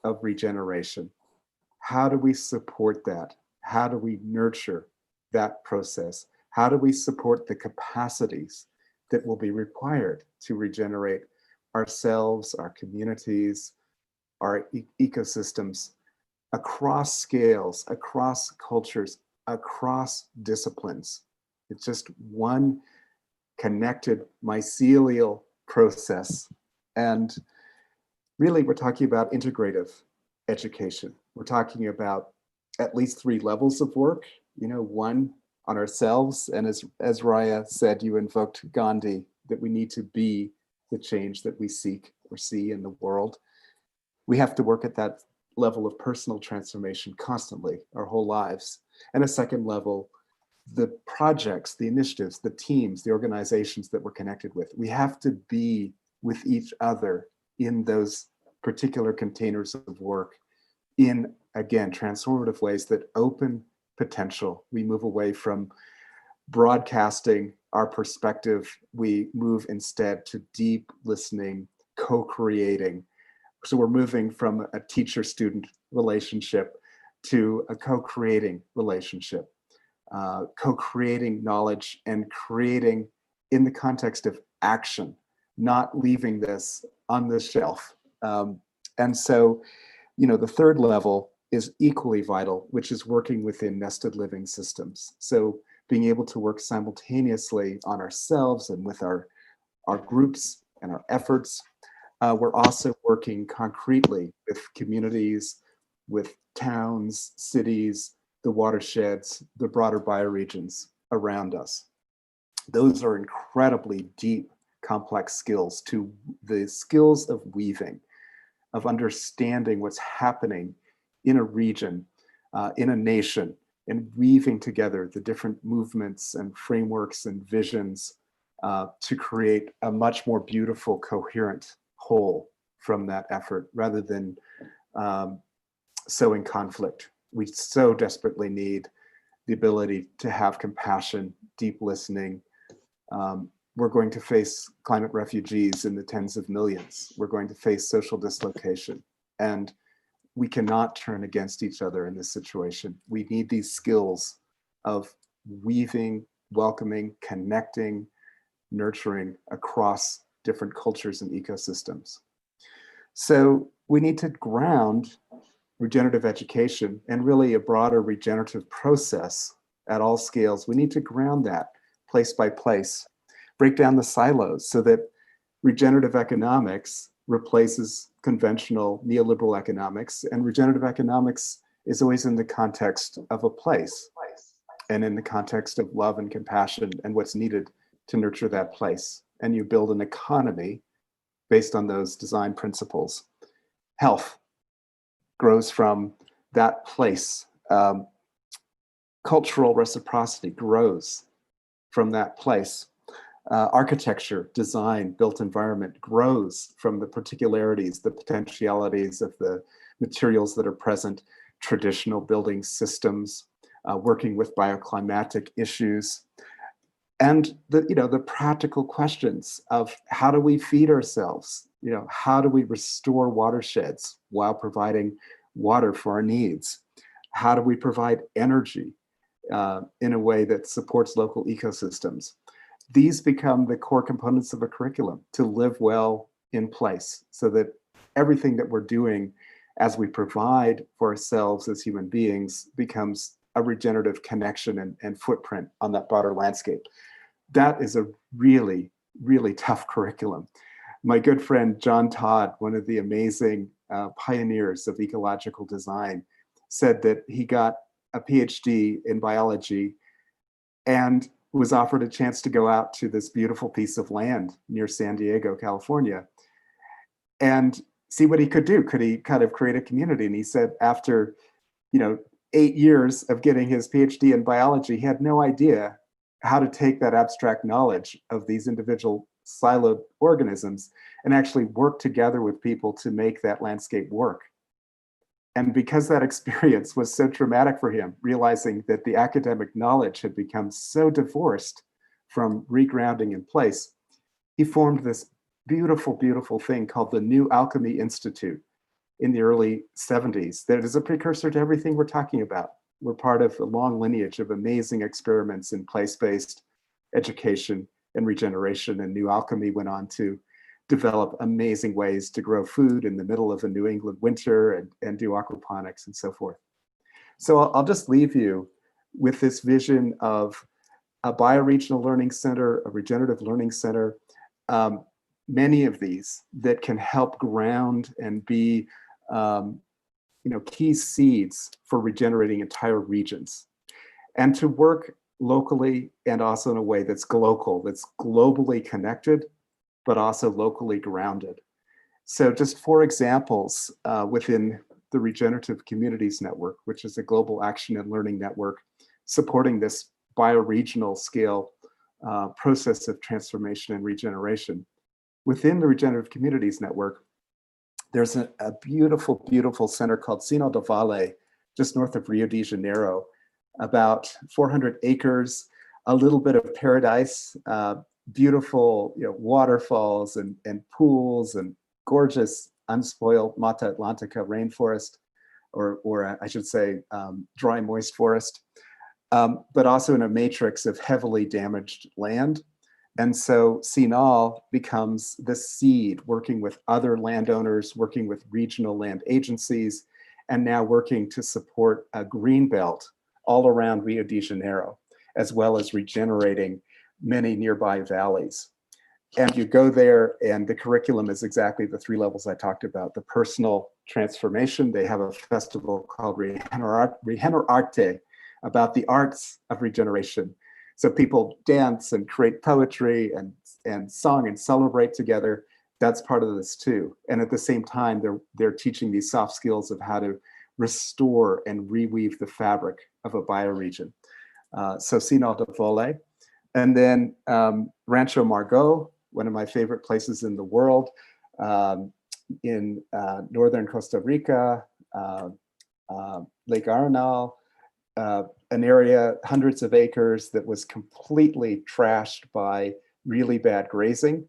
of regeneration. How do we support that? How do we nurture that process? How do we support the capacities that will be required to regenerate ourselves, our communities, our ecosystems across scales, across cultures, across disciplines? It's just one connected mycelial process. And really, we're talking about integrative education. We're talking about at least 3 levels of work, one on ourselves. And as Raya said, you invoked Gandhi, that we need to be the change that we seek or see in the world. We have to work at that level of personal transformation constantly, our whole lives. And a second level, the projects, the initiatives, the teams, the organizations that we're connected with. We have to be with each other in those particular containers of work in, again, transformative ways that open potential. We move away from broadcasting our perspective. We move instead to deep listening, co-creating. So we're moving from a teacher-student relationship to a co-creating relationship, co-creating knowledge and creating in the context of action, not leaving this on the shelf. And so, you know, the third level is equally vital, which is working within nested living systems. So being able to work simultaneously on ourselves and with our groups and our efforts. We're also working concretely with communities, with towns, cities, the watersheds, the broader bioregions around us. Those are incredibly deep, complex skills, to the skills of weaving, of understanding what's happening in a region, in a nation, and weaving together the different movements and frameworks and visions to create a much more beautiful, coherent whole from that effort, rather than sowing conflict. We so desperately need the ability to have compassion, deep listening. We're going to face climate refugees in the tens of millions. We're going to face social dislocation. And we cannot turn against each other in this situation. We need these skills of weaving, welcoming, connecting, nurturing across different cultures and ecosystems. So we need to ground regenerative education and really a broader regenerative process at all scales. We need to ground that place by place, break down the silos so that regenerative economics replaces conventional neoliberal economics, and regenerative economics is always in the context of a place and in the context of love and compassion and what's needed to nurture that place. And you build an economy based on those design principles. Health grows from that place. Cultural reciprocity grows from that place. Architecture, design, built environment grows from the particularities, the potentialities of the materials that are present, traditional building systems, working with bioclimatic issues, and the practical questions of how do we feed ourselves? How do we restore watersheds while providing water for our needs? How do we provide energy in a way that supports local ecosystems? These become the core components of a curriculum to live well in place, so that everything that we're doing as we provide for ourselves as human beings becomes a regenerative connection and footprint on that broader landscape. That is a really, really tough curriculum. My good friend, John Todd, one of the amazing pioneers of ecological design, said that he got a PhD in biology and was offered a chance to go out to this beautiful piece of land near San Diego, California, and see what he could do. Could he kind of create a community? And he said after 8 years of getting his PhD in biology, he had no idea how to take that abstract knowledge of these individual siloed organisms and actually work together with people to make that landscape work. And because that experience was so traumatic for him, realizing that the academic knowledge had become so divorced from regrounding in place, he formed this beautiful, beautiful thing called the New Alchemy Institute in the early 70s that is a precursor to everything we're talking about. We're part of a long lineage of amazing experiments in place-based education and regeneration, and New Alchemy went on to develop amazing ways to grow food in the middle of a New England winter and do aquaponics and so forth. So I'll just leave you with this vision of a bioregional learning center, a regenerative learning center, many of these that can help ground and be key seeds for regenerating entire regions, and to work locally and also in a way that's global, that's globally connected, but also locally grounded. So just 4 examples within the Regenerative Communities Network, which is a global action and learning network supporting this bioregional scale process of transformation and regeneration. Within the Regenerative Communities Network, there's a beautiful, beautiful center called Sinal do Vale, just north of Rio de Janeiro, about 400 acres, a little bit of paradise, beautiful waterfalls and pools and gorgeous unspoiled Mata Atlantica rainforest, or I should say dry moist forest, but also in a matrix of heavily damaged land. And so Sinal becomes the seed, working with other landowners, working with regional land agencies, and now working to support a green belt all around Rio de Janeiro, as well as regenerating many nearby valleys. And you go there, and the curriculum is exactly the 3 levels I talked about. The personal transformation, they have a festival called Regenerarte, about the arts of regeneration. So people dance and create poetry and song and celebrate together. That's part of this too. And at the same time, they're teaching these soft skills of how to restore and reweave the fabric of a bioregion. So Sinal do Vale. And then Rancho Margot, one of my favorite places in the world, in northern Costa Rica, Lake Arenal, an area, hundreds of acres, that was completely trashed by really bad grazing,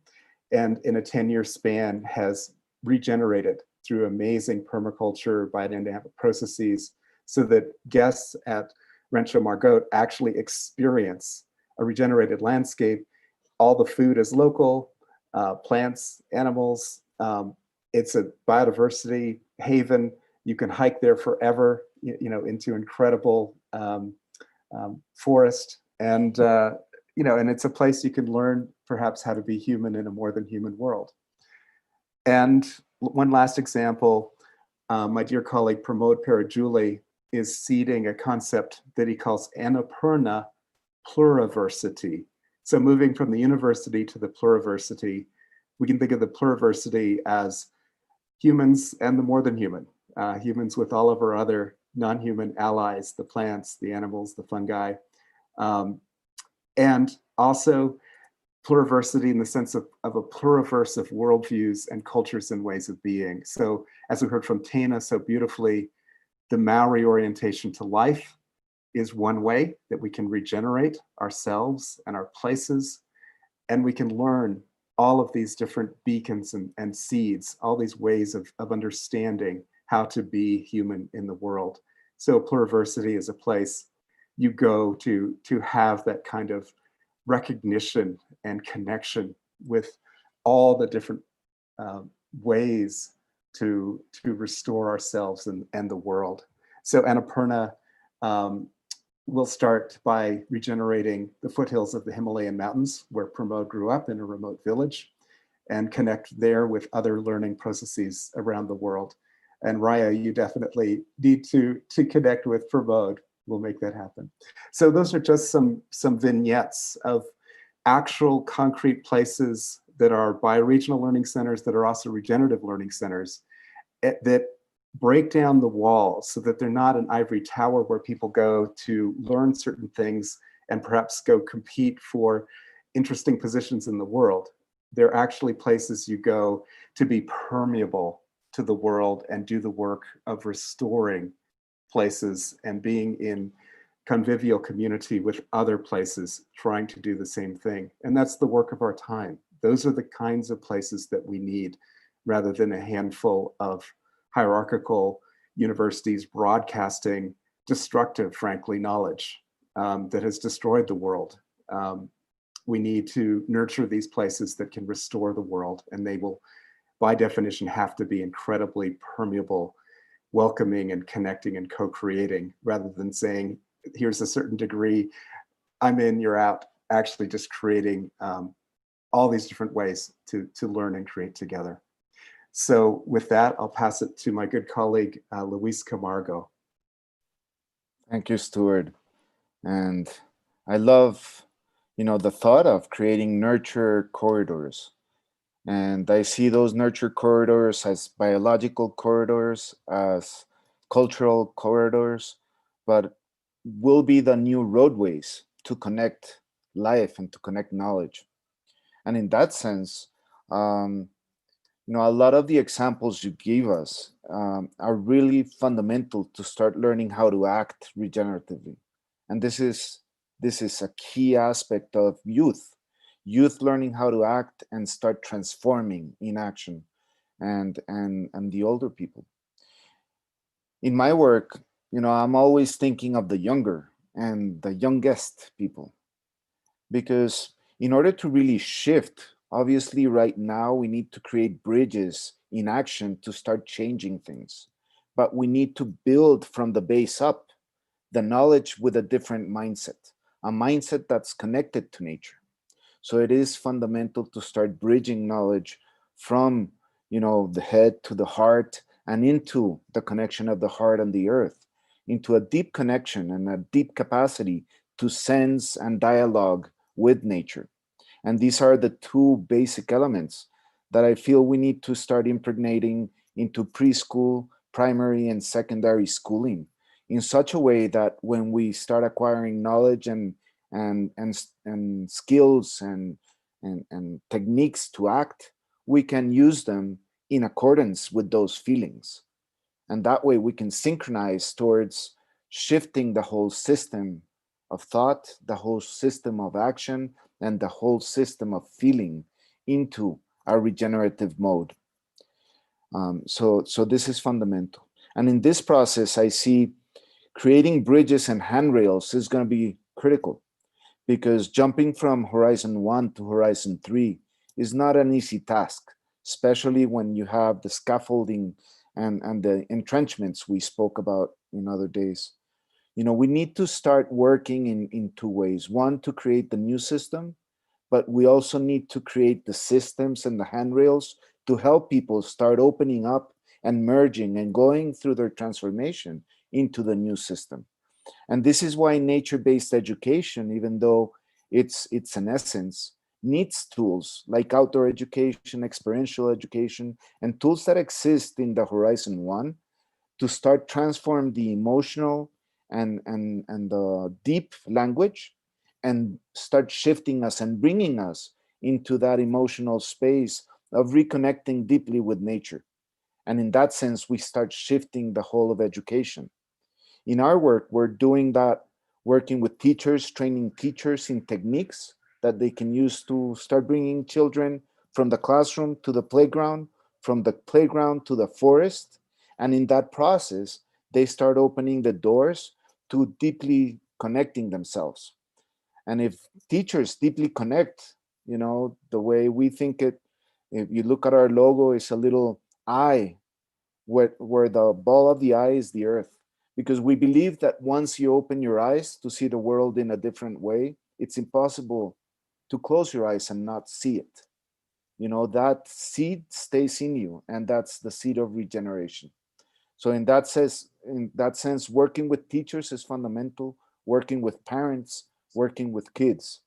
and in a 10-year span has regenerated through amazing permaculture, biodynamic processes, so that guests at Rancho Margot actually experience a regenerated landscape. All the food is local, plants, animals. It's a biodiversity haven. You can hike there forever, into incredible forest, and and it's a place you can learn perhaps how to be human in a more than human world. And one last example, my dear colleague Pramod Parajuly is seeding a concept that he calls Annapurna pluriversity. So moving from the university to the pluriversity, we can think of the pluriversity as humans and the more than human, humans with all of our other non-human allies, the plants, the animals, the fungi, and also pluriversity in the sense of a pluriverse of worldviews and cultures and ways of being. So as we heard from Tana so beautifully, the Maori orientation to life is one way that we can regenerate ourselves and our places, and we can learn all of these different beacons and seeds, all these ways of understanding how to be human in the world. So pluriversity is a place you go to have that kind of recognition and connection with all the different ways to restore ourselves and the world. So Annapurna will start by regenerating the foothills of the Himalayan mountains, where Pramod grew up in a remote village, and connect there with other learning processes around the world. And Raya, you definitely need to connect with Pramod. We'll make that happen. So those are just some vignettes of actual concrete places that are bioregional learning centers, that are also regenerative learning centers, that break down the walls so that they're not an ivory tower where people go to learn certain things and perhaps go compete for interesting positions in the world. They're actually places you go to be permeable to the world and do the work of restoring places and being in convivial community with other places trying to do the same thing. And that's the work of our time. Those are the kinds of places that we need, rather than a handful of hierarchical universities broadcasting destructive, frankly, knowledge that has destroyed the world. We need to nurture these places that can restore the world, and they will, by definition, have to be incredibly permeable, welcoming and connecting and co-creating, rather than saying, here's a certain degree, I'm in, you're out, actually just creating all these different ways to learn and create together. So with that, I'll pass it to my good colleague, Luis Camargo.
Thank you, Stuart. And I love, the thought of creating nurture corridors. And I see those nurture corridors as biological corridors, as cultural corridors, but will be the new roadways to connect life and to connect knowledge. And in that sense, a lot of the examples you gave us are really fundamental to start learning how to act regeneratively. And this is a key aspect of youth learning how to act and start transforming in action, and the older people. In my work, I'm always thinking of the younger and the youngest people, because in order to really shift, obviously right now we need to create bridges in action to start changing things, but we need to build from the base up the knowledge with a different mindset, a mindset that's connected to nature. So it is fundamental to start bridging knowledge from, the head to the heart, and into the connection of the heart and the earth, into a deep connection and a deep capacity to sense and dialogue with nature. And these are the two basic elements that I feel we need to start impregnating into preschool, primary, and secondary schooling in such a way that when we start acquiring knowledge and skills and techniques to act, we can use them in accordance with those feelings. And that way we can synchronize towards shifting the whole system of thought, the whole system of action, and the whole system of feeling into a regenerative mode. So this is fundamental. And in this process, I see creating bridges and handrails is going to be critical, because jumping from horizon 1 to horizon 3 is not an easy task, especially when you have the scaffolding and the entrenchments we spoke about in other days. We need to start working in two ways. One, to create the new system, but we also need to create the systems and the handrails to help people start opening up and merging and going through their transformation into the new system. And this is why nature-based education, even though it's an essence, needs tools like outdoor education, experiential education, and tools that exist in the Horizon 1 to start transform the emotional and the deep language, and start shifting us and bringing us into that emotional space of reconnecting deeply with nature. And in that sense, we start shifting the whole of education. In our work, we're doing that, working with teachers, training teachers in techniques that they can use to start bringing children from the classroom to the playground, from the playground to the forest. And in that process, they start opening the doors to deeply connecting themselves. And if teachers deeply connect, the way we think it, if you look at our logo, it's a little eye, where the ball of the eye is the earth. Because we believe that once you open your eyes to see the world in a different way, it's impossible to close your eyes and not see it. That seed stays in you, and that's the seed of regeneration. So in that sense, working with teachers is fundamental, working with parents, working with kids,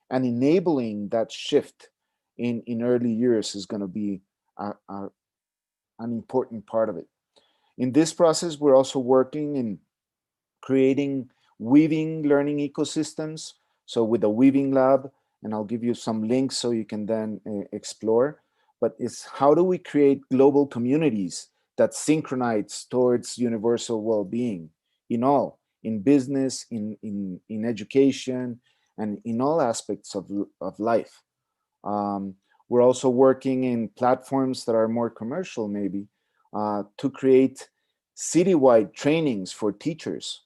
and enabling that shift in early years is going to be an important part of it. In this process, we're also working in creating weaving learning ecosystems. So with the weaving lab, and I'll give you some links so you can then explore, but it's how do we create global communities that synchronize towards universal well-being in business, in education, and in all aspects of life. We're also working in platforms that are more commercial, maybe, to create citywide trainings for teachers.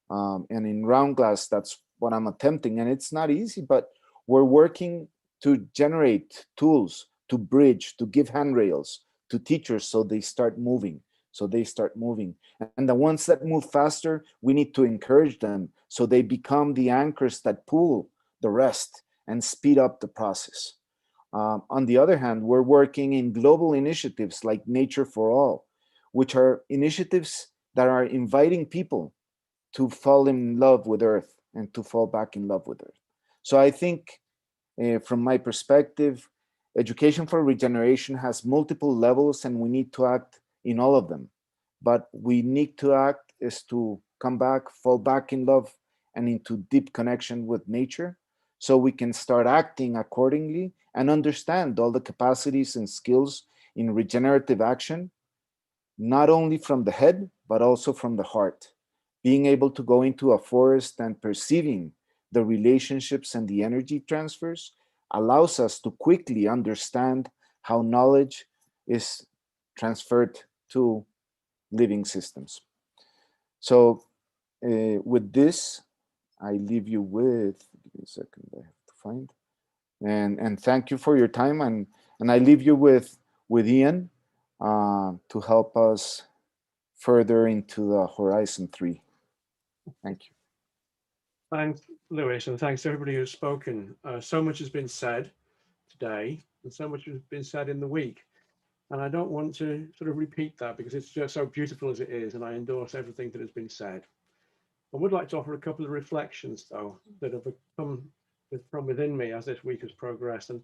And in Round Glass, that's what I'm attempting. And it's not easy, but we're working to generate tools, to bridge, to give handrails to teachers so they start moving. And the ones that move faster, we need to encourage them so they become the anchors that pull the rest and speed up the process. On the other hand, we're working in global initiatives like Nature for All, which are initiatives that are inviting people to fall in love with Earth and to fall back in love with Earth. So I think from my perspective, education for regeneration has multiple levels, and we need to act in all of them. but we need to act is to come back, fall back in love and into deep connection with nature, so we can start acting accordingly and understand all the capacities and skills in regenerative action, not only from the head, but also from the heart. Being able to go into a forest and perceiving the relationships and the energy transfers allows us to quickly understand how knowledge is transferred to living systems. So with this, I leave you with, give me a second, I have to find, and thank you for your time, and I leave you with Ian to help us further into the Horizon 3. Thank you.
Thanks, Luis, and thanks to everybody who's spoken. So much has been said today, and so much has been said in the week. And I don't want to sort of repeat that because it's just so beautiful as it is, and I endorse everything that has been said. I would like to offer a couple of reflections, though, that have come from within me as this week has progressed, and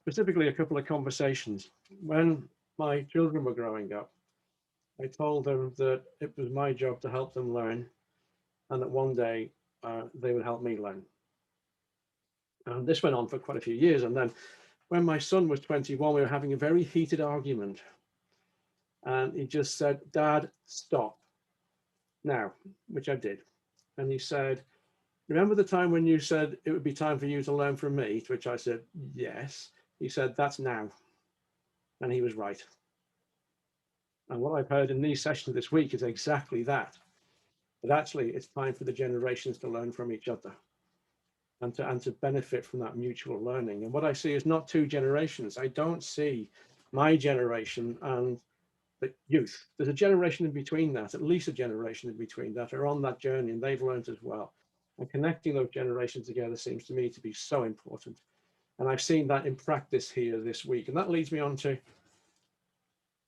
specifically a couple of conversations. When my children were growing up, I told them that it was my job to help them learn, and that one day they would help me learn. And this went on for quite a few years. And then when my son was 21, we were having a very heated argument. And he just said, "Dad, stop now," which I did. And he said, "Remember the time when you said it would be time for you to learn from me?" To which I said, "Yes." He said, "That's now." And he was right. And what I've heard in these sessions this week is exactly that. But actually, it's time for the generations to learn from each other and to benefit from that mutual learning. And what I see is not two generations. I don't see my generation and the youth. There's a generation in between that, at least a generation in between that are on that journey, and they've learned as well. And connecting those generations together seems to me to be so important. And I've seen that in practice here this week. And that leads me on to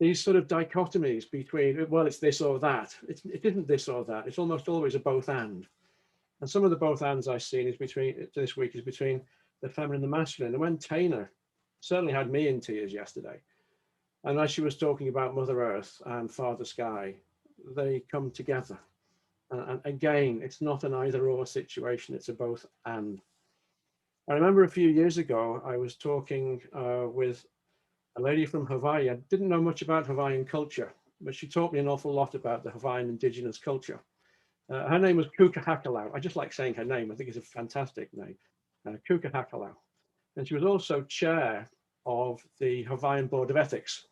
these sort of dichotomies between, well, it's this or that. It isn't this or that. It's almost always a both and. And some of the both ands I've seen is between this week is between the feminine and the masculine. And when Taina certainly had me in tears yesterday, and as she was talking about Mother Earth and Father Sky, they come together. And again, it's not an either or situation, it's a both and. I remember a few years ago, I was talking with a lady from Hawaii. I didn't know much about Hawaiian culture, but she taught me an awful lot about the Hawaiian indigenous culture. Her name was Kuka Hakalau. I just like saying her name. I think it's a fantastic name, Kuka Hakalau. And she was also chair of the Hawaiian Board of Ethics.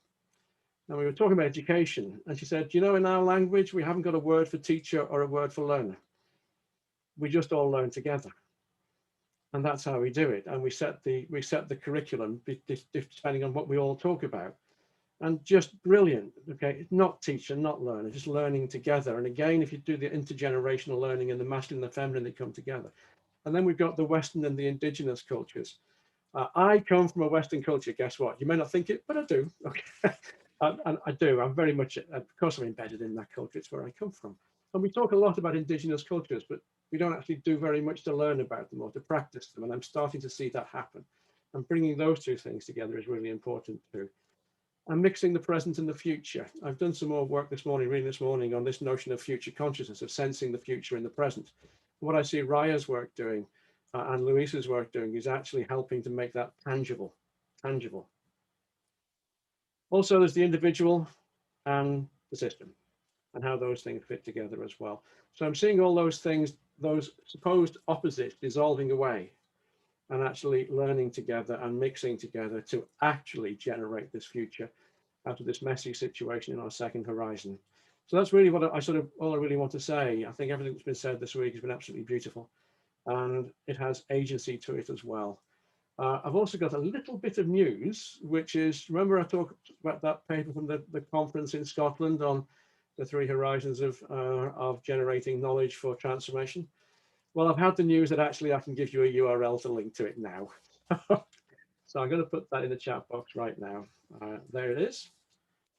And we were talking about education. And she said, "You know, in our language, we haven't got a word for teacher or a word for learner. We just all learn together. And that's how we do it. And we set the curriculum depending on what we all talk about. And just brilliant, okay? Not teacher, not learner, just learning together. And again, if you do the intergenerational learning and the masculine and the feminine, they come together. And then we've got the Western and the indigenous cultures. I come from a Western culture, guess what? You may not think it, but I do, okay? And I do, I'm very much, of course I'm embedded in that culture, it's where I come from. And we talk a lot about indigenous cultures, but we don't actually do very much to learn about them or to practice them. And I'm starting to see that happen. And bringing those two things together is really important too. And mixing the present and the future. I've done some more work this morning, reading this morning, on this notion of future consciousness, of sensing the future in the present. What I see Raya's work doing and Luis's work doing is actually helping to make that tangible. Also, there's the individual and the system and how those things fit together as well. So I'm seeing all those things, those supposed opposites dissolving away and actually learning together and mixing together to actually generate this future out of this messy situation in our second horizon. So that's really what all I really want to say. I think everything that's been said this week has been absolutely beautiful, and it has agency to it as well. I've also got a little bit of news, which is, remember I talked about that paper from the conference in Scotland on the 3 horizons of generating knowledge for transformation? Well, I've had the news that actually I can give you a URL to link to it now. So I'm going to put that in the chat box right now. There it is.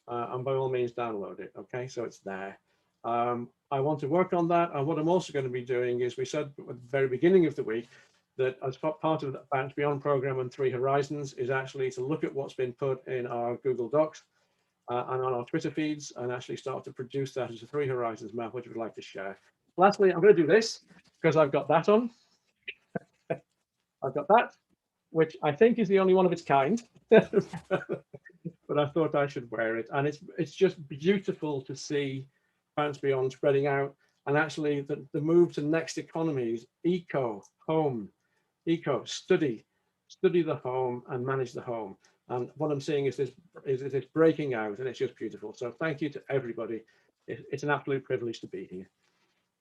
And by all means, download it. Okay, so it's there. I want to work on that. And what I'm also going to be doing is, we said at the very beginning of the week that as part of the Bounce Beyond program and 3 Horizons is actually to look at what's been put in our Google Docs and on our Twitter feeds, and actually start to produce that as a 3 Horizons map, which we'd like to share. Lastly, I'm going to do this because I've got that on. I've got that, which I think is the only one of its kind, but I thought I should wear it. And it's just beautiful to see France Beyond spreading out, and actually the move to next economies, eco, home, eco, study the home and manage the home. And what I'm seeing is this breaking out, and it's just beautiful. So thank you to everybody. It's an absolute privilege to be here.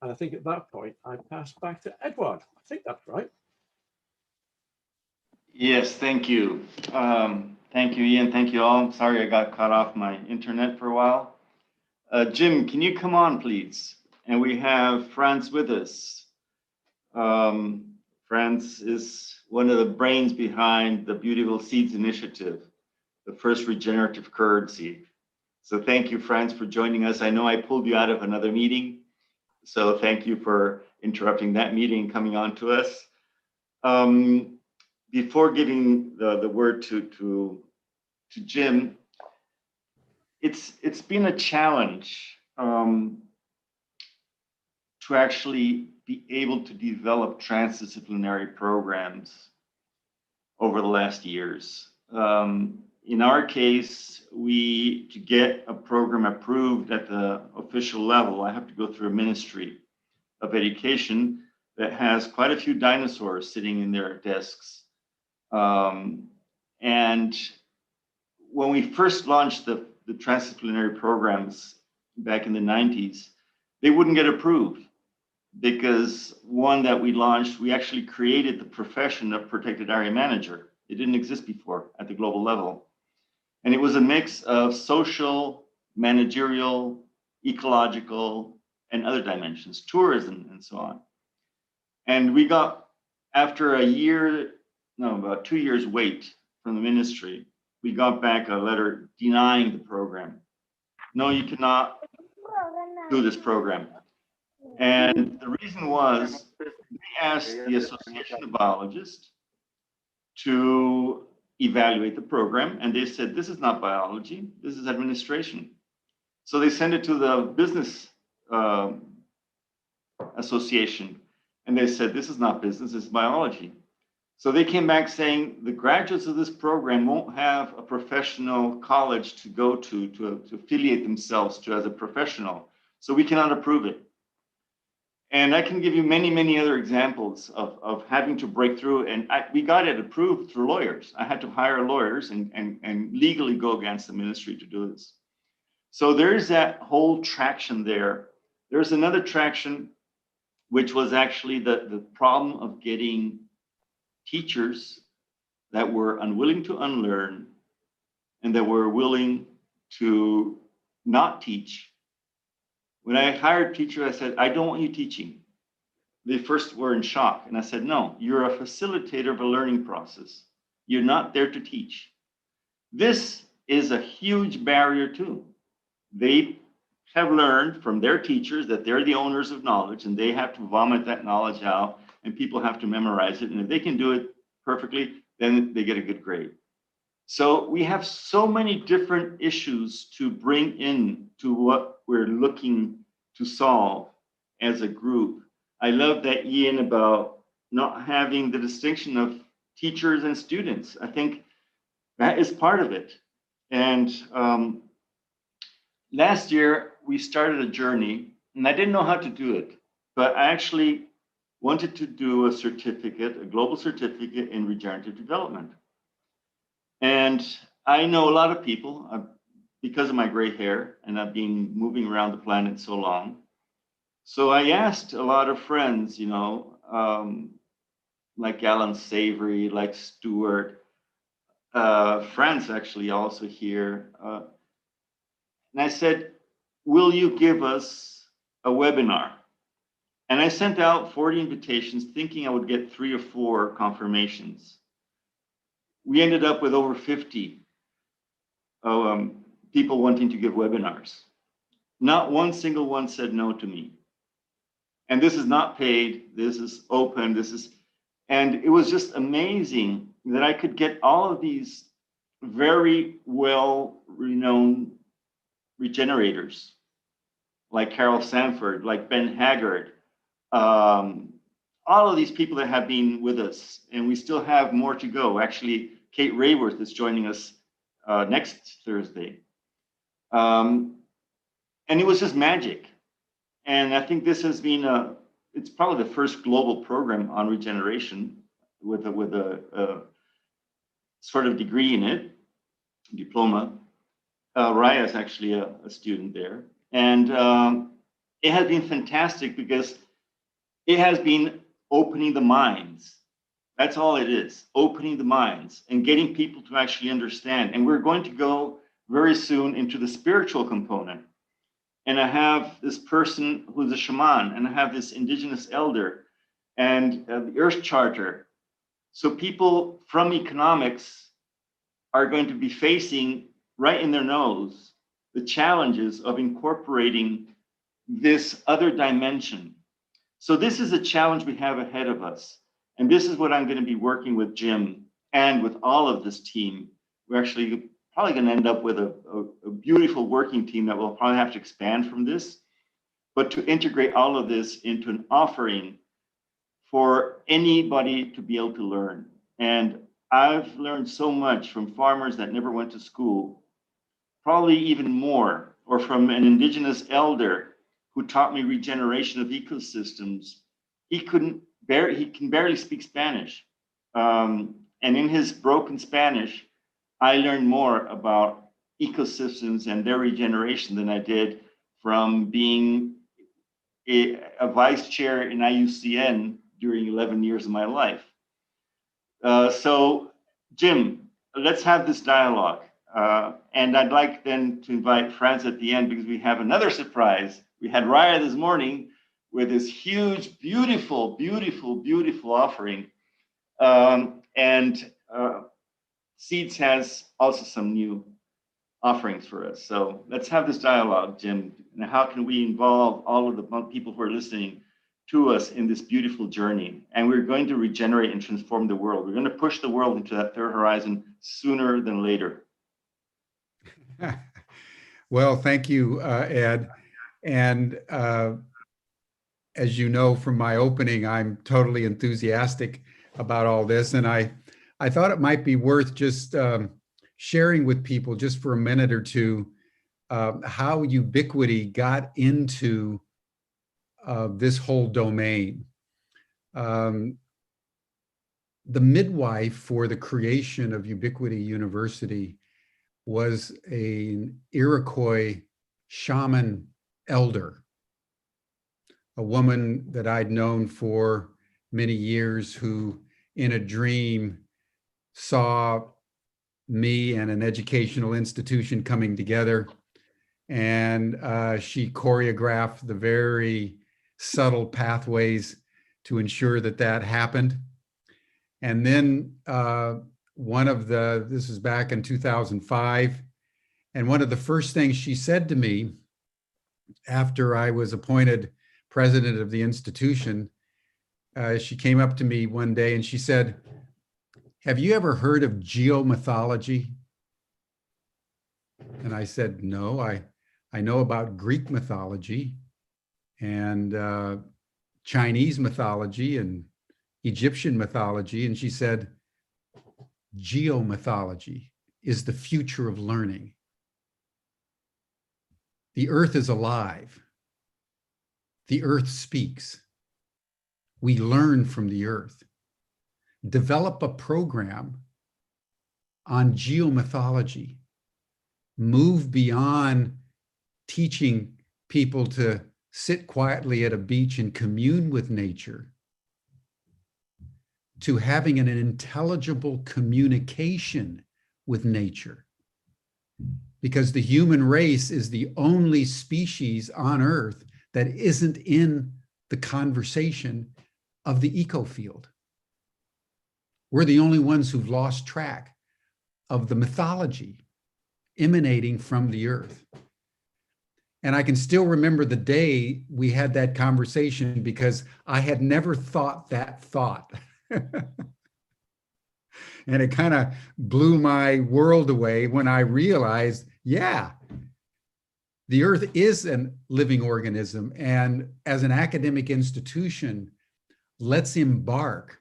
And I think at that point, I pass back to Edward. I think that's right.
Yes, thank you. Thank you, Ian. Thank you all. Sorry I got cut off my internet for a while. Jim, can you come on, please? And we have Franz with us. Franz is one of the brains behind the Beautiful Seeds Initiative, the first regenerative currency. So thank you, Franz, for joining us. I know I pulled you out of another meeting, so thank you for interrupting that meeting and coming on to us. Before giving the word to Jim, it's been a challenge to actually be able to develop transdisciplinary programs over the last years. In our case, to get a program approved at the official level, I have to go through a ministry of education that has quite a few dinosaurs sitting in their desks. And when we first launched the transdisciplinary programs back in the 90s, they wouldn't get approved because one that we launched, we actually created the profession of protected area manager. It didn't exist before at the global level. And it was a mix of social, managerial, ecological, and other dimensions, tourism, and so on. And we got, after about 2 years wait from the ministry, we got back a letter denying the program. No, you cannot do this program. And the reason was, they asked the Association of Biologists to evaluate the program, and they said, this is not biology, this is administration. So they sent it to the business association, and they said, this is not business, it's biology. So they came back saying the graduates of this program won't have a professional college to go to affiliate themselves to as a professional. So we cannot approve it. And I can give you many, many other examples of having to break through. And we got it approved through lawyers. I had to hire lawyers and legally go against the ministry to do this. So there's that whole traction there. There's another traction, which was actually the problem of getting teachers that were unwilling to unlearn and that were willing to not teach. When I hired teachers, I said, I don't want you teaching. They first were in shock. And I said, no, you're a facilitator of a learning process. You're not there to teach. This is a huge barrier too. They have learned from their teachers that they're the owners of knowledge and they have to vomit that knowledge out and people have to memorize it. And if they can do it perfectly, then they get a good grade. So we have so many different issues to bring in to what we're looking to solve as a group. I love that, Ian, about not having the distinction of teachers and students. I think that is part of it. And last year, we started a journey, and I didn't know how to do it, but I actually wanted to do a certificate, a global certificate in regenerative development. And I know a lot of people, because of my gray hair, and I've been moving around the planet so long. So I asked a lot of friends, you know, like Alan Savory, like Stuart, friends actually also here. And I said, will you give us a webinar? And I sent out 40 invitations thinking I would get 3 or 4 confirmations. We ended up with over 50 people wanting to give webinars. Not one single one said no to me. And this is not paid, this is open, and it was just amazing that I could get all of these very well-renowned regenerators, like Carol Sanford, like Ben Haggard, all of these people that have been with us, and we still have more to go. Actually, Kate Rayworth is joining us next Thursday. And it was just magic. And I think this has been it's probably the first global program on regeneration with a sort of degree in it, diploma. Raya is actually a student there. And it has been fantastic because it has been opening the minds. That's all it is, opening the minds and getting people to actually understand. And we're going to go very soon into the spiritual component. And I have this person who's a shaman, and I have this indigenous elder and the Earth Charter. So people from economics are going to be facing right in their nose the challenges of incorporating this other dimension. So this is a challenge we have ahead of us. And this is what I'm going to be working with Jim and with all of this team. We're actually probably going to end up with a beautiful working team that will probably have to expand from this, but to integrate all of this into an offering for anybody to be able to learn. And I've learned so much from farmers that never went to school, probably even more, or from an indigenous elder who taught me regeneration of ecosystems. He can barely speak Spanish. And in his broken Spanish, I learned more about ecosystems and their regeneration than I did from being a vice chair in IUCN during 11 years of my life. So Jim, let's have this dialogue. And I'd like then to invite Franz at the end because we have another surprise. We had Raya this morning with this huge, beautiful, beautiful, beautiful offering. Seeds has also some new offerings for us. So let's have this dialogue, Jim. And how can we involve all of the people who are listening to us in this beautiful journey? And we're going to regenerate and transform the world. We're going to push the world into that third horizon sooner than later.
Well, thank you, Ed. And as you know from my opening, I'm totally enthusiastic about all this. And I thought it might be worth just sharing with people just for a minute or two how Ubiquity got into this whole domain. The midwife for the creation of Ubiquity University was an Iroquois shaman elder, a woman that I'd known for many years who in a dream saw me and an educational institution coming together. And she choreographed the very subtle pathways to ensure that that happened. And then this is back in 2005. And one of the first things she said to me after I was appointed president of the institution, she came up to me one day and she said, "Have you ever heard of geomythology?" And I said, "No, I know about Greek mythology and Chinese mythology and Egyptian mythology." And she said, "Geomythology is the future of learning. The earth is alive. The earth speaks. We learn from the earth. Develop a program on geomythology. Move beyond teaching people to sit quietly at a beach and commune with nature to having an intelligible communication with nature. Because the human race is the only species on Earth that isn't in the conversation of the eco-field. We're the only ones who've lost track of the mythology emanating from the earth. And I can still remember the day we had that conversation because I had never thought that thought. And it kind of blew my world away when I realized, yeah, the earth is a living organism, and as an academic institution, let's embark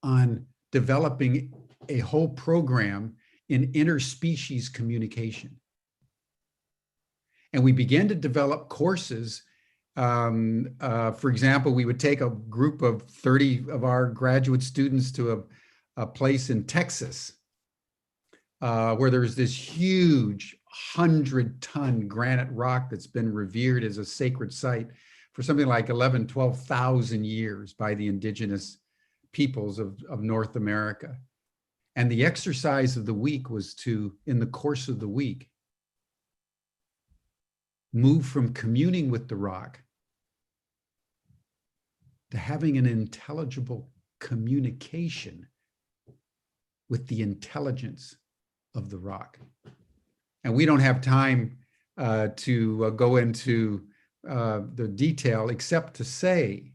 on developing a whole program in interspecies communication. And we began to develop courses. For example, we would take a group of 30 of our graduate students to a place in Texas where there's this huge 100-ton granite rock that's been revered as a sacred site for something like 11, 12,000 years by the indigenous peoples of North America. And the exercise of the week was to, in the course of the week, move from communing with the rock to having an intelligible communication with the intelligence of the rock. And we don't have time to go into the detail, except to say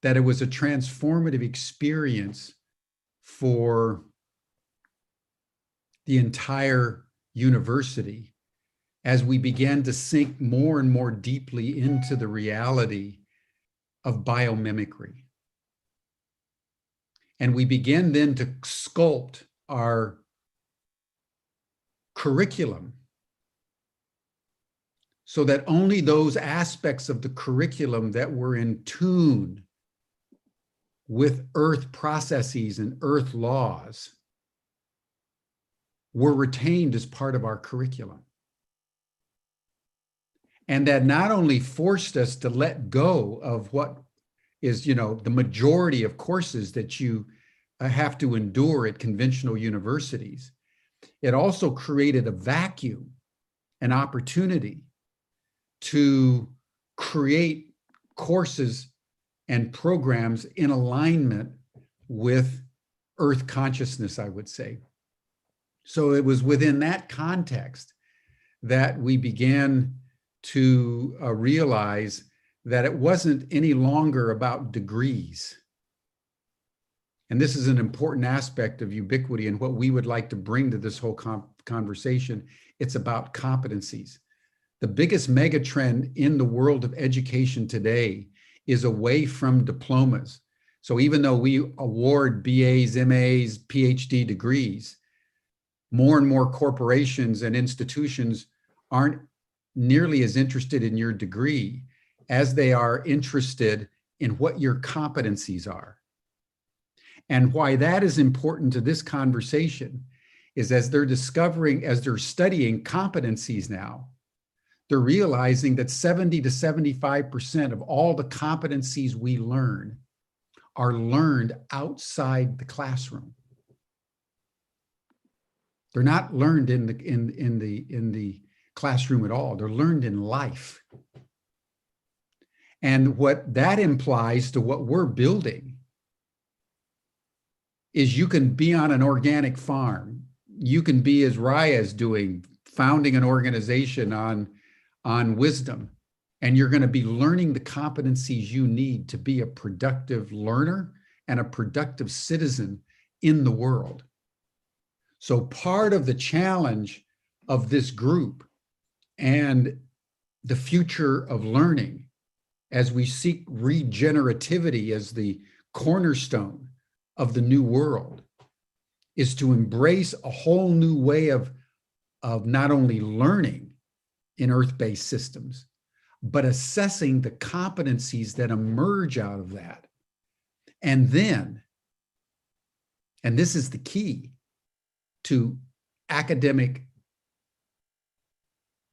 that it was a transformative experience for the entire university as we began to sink more and more deeply into the reality of biomimicry. And we began then to sculpt our curriculum so that only those aspects of the curriculum that were in tune with earth processes and earth laws were retained as part of our curriculum. And that not only forced us to let go of what is, the majority of courses that you have to endure at conventional universities, it also created a vacuum, an opportunity to create courses and programs in alignment with earth consciousness, I would say. So it was within that context that we began to realize that it wasn't any longer about degrees. And this is an important aspect of Ubiquity and what we would like to bring to this whole conversation. It's about competencies. The biggest mega trend in the world of education today is away from diplomas. So even though we award BAs, MAs, PhD degrees, more and more corporations and institutions aren't nearly as interested in your degree as they are interested in what your competencies are. And why that is important to this conversation is as they're studying competencies now, they're realizing that 70 to 75% of all the competencies we learn are learned outside the classroom. They're not learned in the classroom at all. They're learned in life. And what that implies to what we're building is you can be on an organic farm. You can be, as Raya is doing, founding an organization on wisdom, and you're going to be learning the competencies you need to be a productive learner and a productive citizen in the world. So part of the challenge of this group and the future of learning as we seek regenerativity as the cornerstone of the new world is to embrace a whole new way of not only learning in earth-based systems, but assessing the competencies that emerge out of that. And then, and this is the key to academic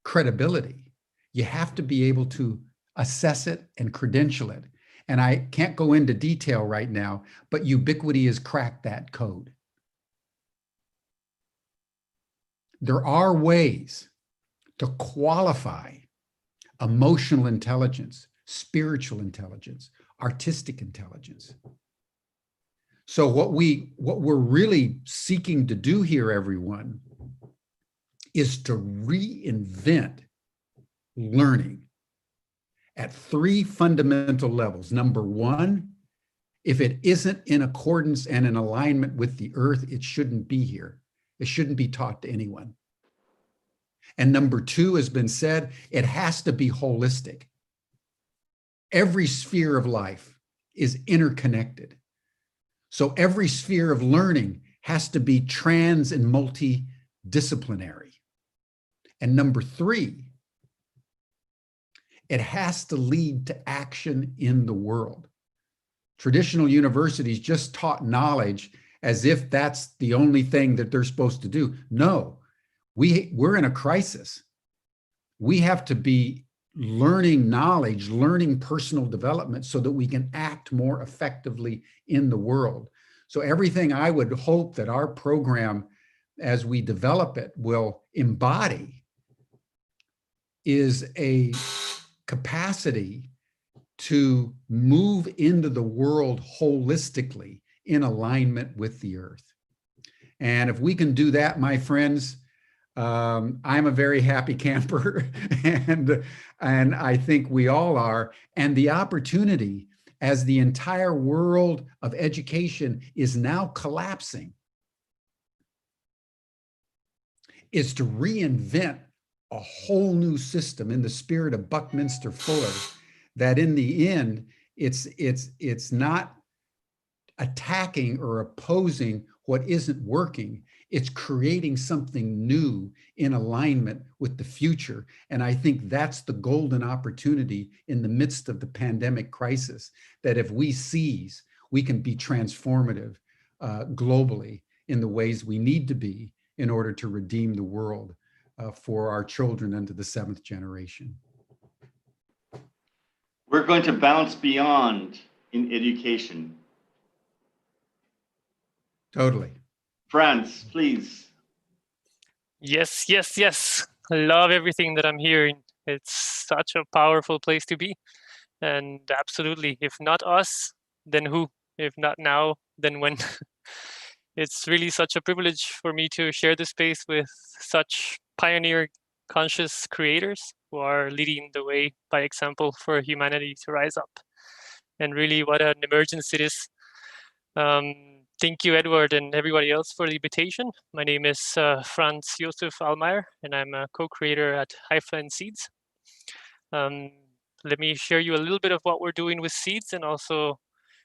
credibility, you have to be able to assess it and credential it. And I can't go into detail right now, but Ubiquity has cracked that code. There are ways to qualify emotional intelligence, spiritual intelligence, artistic intelligence. So what we're really seeking to do here, everyone, is to reinvent learning at three fundamental levels. Number one, if it isn't in accordance and in alignment with the earth, it shouldn't be here. It shouldn't be taught to anyone. And number two has been said, it has to be holistic. Every sphere of life is interconnected. So every sphere of learning has to be trans and multidisciplinary. And number three, it has to lead to action in the world. Traditional universities just taught knowledge as if that's the only thing that they're supposed to do. No, we're in a crisis. We have to be learning knowledge, learning personal development so that we can act more effectively in the world. So everything I would hope that our program, as we develop it, will embody is a capacity to move into the world holistically in alignment with the earth. And if we can do that, my friends, I'm a very happy camper, and I think we all are. And the opportunity, as the entire world of education is now collapsing, is to reinvent a whole new system in the spirit of Buckminster Fuller, that in the end, it's not attacking or opposing what isn't working. It's creating something new in alignment with the future. And I think that's the golden opportunity in the midst of the pandemic crisis, that if we seize, we can be transformative globally in the ways we need to be in order to redeem the world for our children into the 7th generation.
We're going to bounce beyond in education.
Totally.
Franz, please.
Yes, yes, yes. I love everything that I'm hearing. It's such a powerful place to be. And absolutely, if not us, then who? If not now, then when? It's really such a privilege for me to share this space with such pioneer conscious creators who are leading the way by example for humanity to rise up. And really what an emergence it is. Thank you, Edward, and everybody else for the invitation. My name is Franz Josef Allmeyer, and I'm a co-creator at Haifa and Seeds. Let me share you a little bit of what we're doing with Seeds and also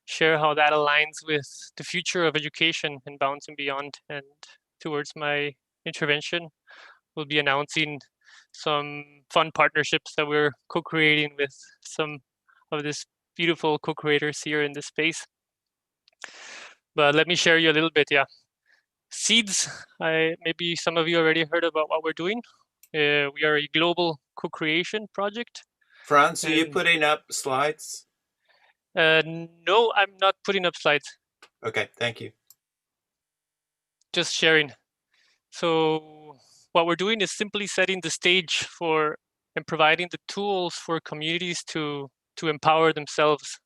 share how that aligns with the future of education and Bounds and Beyond. And towards my intervention, we'll be announcing some fun partnerships that we're co-creating with some of these beautiful co-creators here in this space. But let me share you a little bit, yeah. Seeds, maybe some of you already heard about what we're doing. We are a global co-creation project.
Franz, are you putting up slides?
No, I'm not putting up slides.
Okay, thank you.
Just sharing. So what we're doing is simply setting the stage for and providing the tools for communities to empower themselves.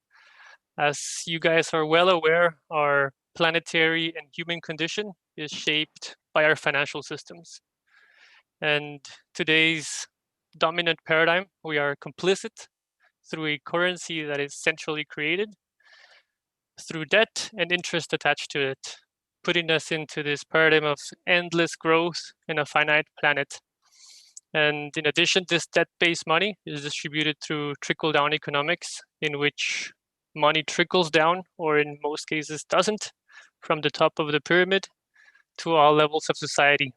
As you guys are well aware, our planetary and human condition is shaped by our financial systems. And today's dominant paradigm, we are complicit through a currency that is centrally created, through debt and interest attached to it, putting us into this paradigm of endless growth in a finite planet. And in addition, this debt-based money is distributed through trickle-down economics, in which money trickles down, or in most cases doesn't, from the top of the pyramid to all levels of society.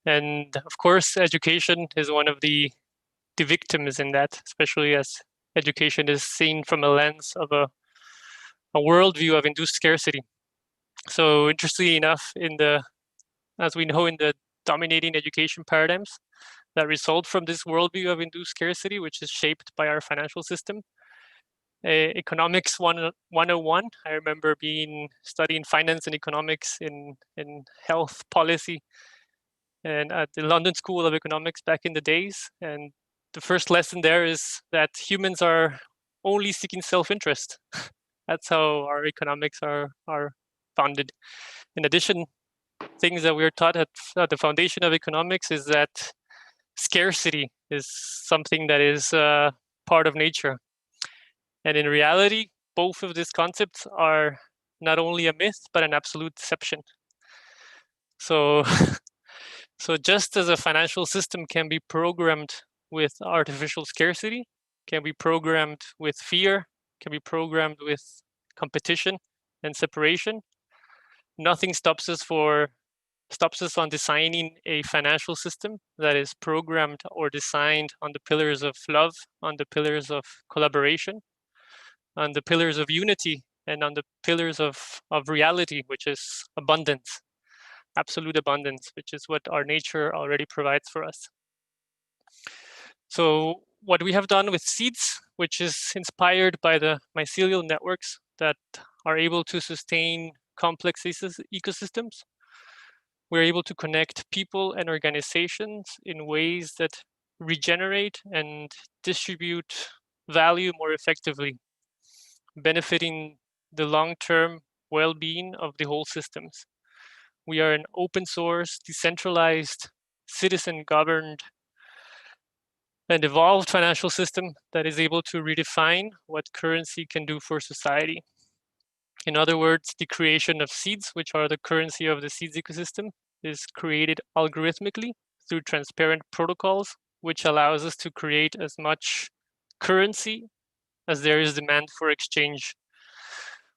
And of course, education is one of the victims in that, especially as education is seen from a lens of a worldview of induced scarcity. So interestingly enough, as we know, in the dominating education paradigms that result from this worldview of induced scarcity, which is shaped by our financial system, Economics 101, I remember studying finance and economics in health policy and at the London School of Economics back in the days. And the first lesson there is that humans are only seeking self-interest. That's how our economics are founded. In addition, things that we're taught at the foundation of economics is that scarcity is something that is part of nature. And in reality, both of these concepts are not only a myth, but an absolute deception. So So just as a financial system can be programmed with artificial scarcity, can be programmed with fear, can be programmed with competition and separation, nothing stops us on designing a financial system that is programmed or designed on the pillars of love, on the pillars of collaboration, on the pillars of unity, and on the pillars of reality, which is abundance, absolute abundance, which is what our nature already provides for us. So what we have done with seeds, which is inspired by the mycelial networks that are able to sustain complex ecosystems, we're able to connect people and organizations in ways that regenerate and distribute value more effectively, benefiting the long-term well-being of the whole systems. We are an open source, decentralized, citizen-governed, and evolved financial system that is able to redefine what currency can do for society. In other words, the creation of seeds, which are the currency of the seeds ecosystem, is created algorithmically through transparent protocols, which allows us to create as much currency as there is demand for exchange,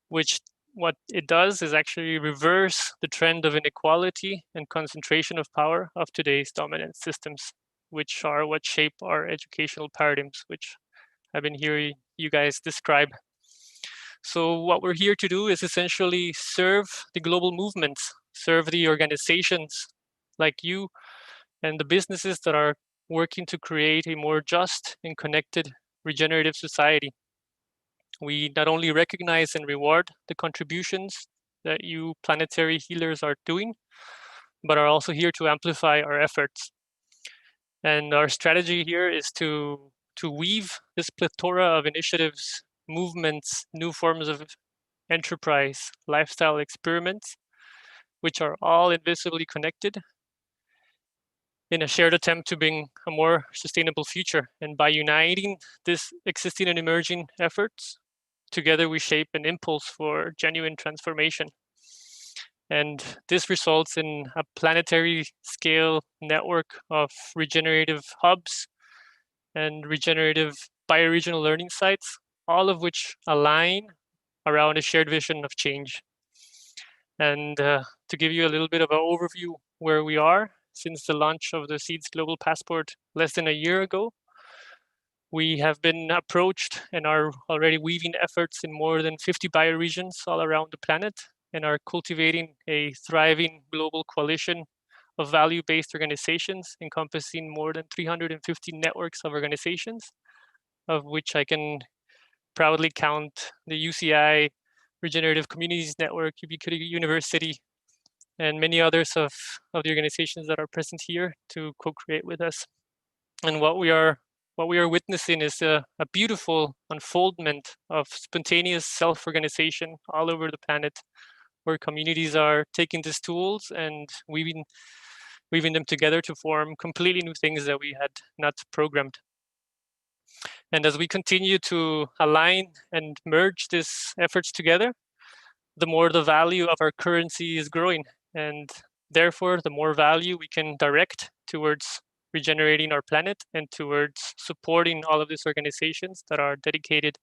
which what it does is actually reverse the trend of inequality and concentration of power of today's dominant systems, which are what shape our educational paradigms, which I've been hearing you guys describe. So what we're here to do is essentially serve the global movements, serve the organizations like you and the businesses that are working to create a more just and connected regenerative society. We not only recognize and reward the contributions that you planetary healers are doing, but are also here to amplify our efforts. And our strategy here is to weave this plethora of initiatives, movements, new forms of enterprise, lifestyle experiments, which are all invisibly connected in a shared attempt to bring a more sustainable future. And by uniting this existing and emerging efforts, together we shape an impulse for genuine transformation. And this results in a planetary scale network of regenerative hubs and regenerative bioregional learning sites, all of which align around a shared vision of change. And to give you a little bit of an overview where we are, since the launch of the Seeds Global Passport less than a year ago, we have been approached and are already weaving efforts in more than 50 bioregions all around the planet and are cultivating a thriving global coalition of value-based organizations encompassing more than 350 networks of organizations, of which I can proudly count the UCI, Regenerative Communities Network, Ubiquity University, and many others of the organizations that are present here to co-create with us. And what we are witnessing is a beautiful unfoldment of spontaneous self-organization all over the planet, where communities are taking these tools and weaving them together to form completely new things that we had not programmed. And as we continue to align and merge these efforts together, the more the value of our currency is growing. And therefore, the more value we can direct towards regenerating our planet and towards supporting all of these organizations that are dedicated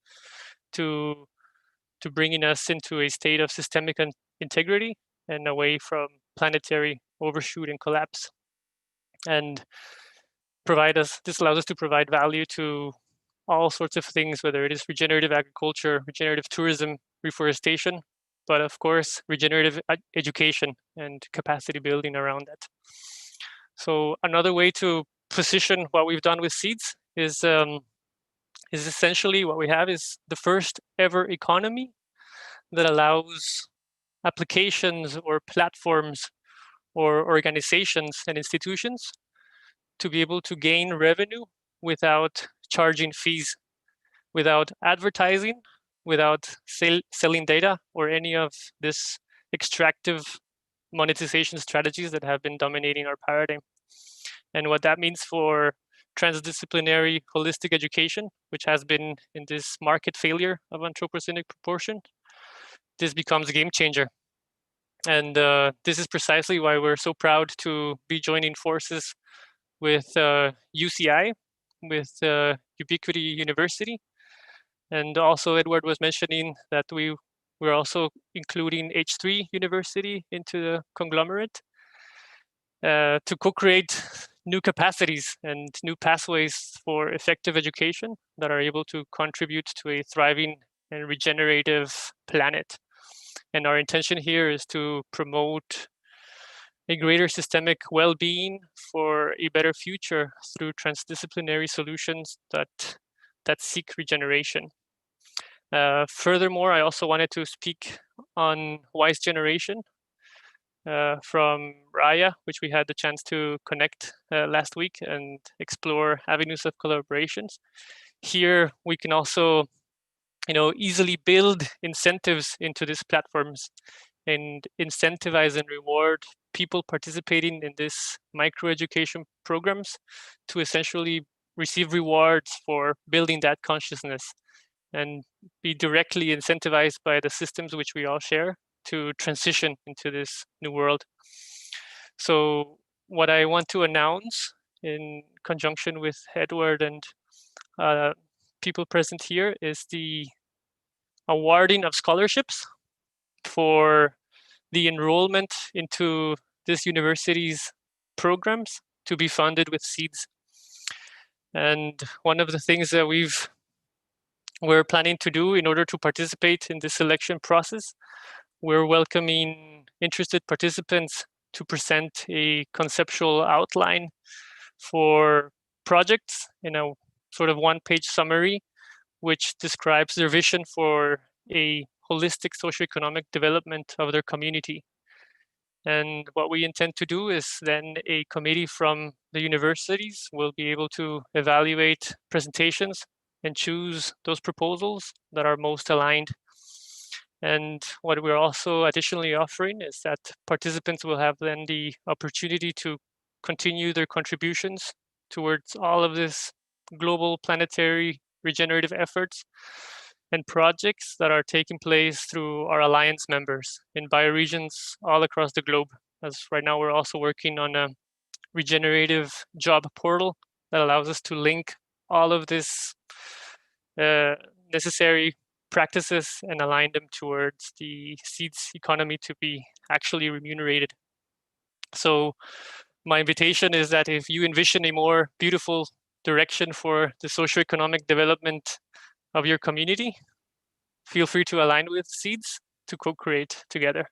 to bringing us into a state of systemic integrity and away from planetary overshoot and collapse. And this allows us to provide value to all sorts of things, whether it is regenerative agriculture, regenerative tourism, reforestation, but of course, regenerative education and capacity building around that. So another way to position what we've done with seeds is essentially what we have is the first ever economy that allows applications or platforms or organizations and institutions to be able to gain revenue without charging fees, without advertising, without selling data or any of this extractive monetization strategies that have been dominating our paradigm. And what that means for transdisciplinary holistic education, which has been in this market failure of anthropocenic proportion, this becomes a game changer. And this is precisely why we're so proud to be joining forces with UCI, with Ubiquity University. And also Edward was mentioning that we're also including H3 University into the conglomerate to co-create new capacities and new pathways for effective education that are able to contribute to a thriving and regenerative planet. And our intention here is to promote a greater systemic well-being for a better future through transdisciplinary solutions that seek regeneration. Furthermore, I also wanted to speak on wise generation from Raya, which we had the chance to connect last week and explore avenues of collaborations. Here, we can also easily build incentives into these platforms and incentivize and reward people participating in this microeducation programs to essentially receive rewards for building that consciousness and be directly incentivized by the systems which we all share to transition into this new world. So what I want to announce in conjunction with Edward and people present here is the awarding of scholarships for the enrollment into this university's programs to be funded with seeds. And one of the things that we're planning to do in order to participate in this selection process, we're welcoming interested participants to present a conceptual outline for projects in a sort of one-page summary, which describes their vision for a holistic socioeconomic development of their community. And what we intend to do is then a committee from the universities will be able to evaluate presentations and choose those proposals that are most aligned. And what we're also additionally offering is that participants will have then the opportunity to continue their contributions towards all of this global planetary regenerative efforts and projects that are taking place through our alliance members in bioregions all across the globe. As right now, we're also working on a regenerative job portal that allows us to link all of this necessary practices and align them towards the seeds economy to be actually remunerated. So my invitation is that if you envision a more beautiful direction for the socioeconomic development of your community, feel free to align with seeds to co-create together.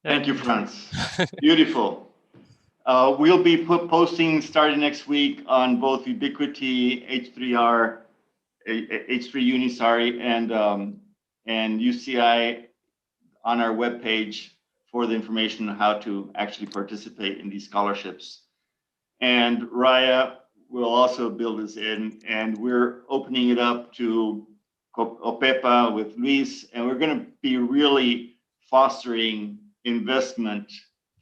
Thank you, Franz. Beautiful. We'll be posting starting next week on both Ubiquity, H3 Uni, sorry, and UCI on our webpage for the information on how to actually participate in these scholarships. And Raya will also build this in, and we're opening it up to OPEPA with Luis, and we're going to be really fostering investment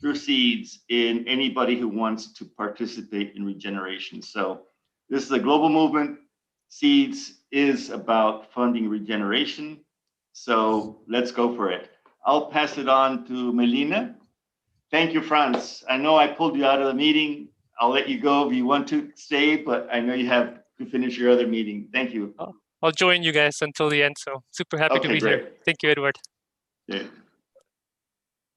through seeds in anybody who wants to participate in regeneration. So this is a global movement. Seeds is about funding regeneration. So let's go for it. I'll pass it on to Melina. Thank you, Franz. I know I pulled you out of the meeting. I'll let you go if you want to stay, but I know you have to finish your other meeting. Thank you.
I'll join you guys until the end. So super happy to be here. Thank you, Edward.
Yeah.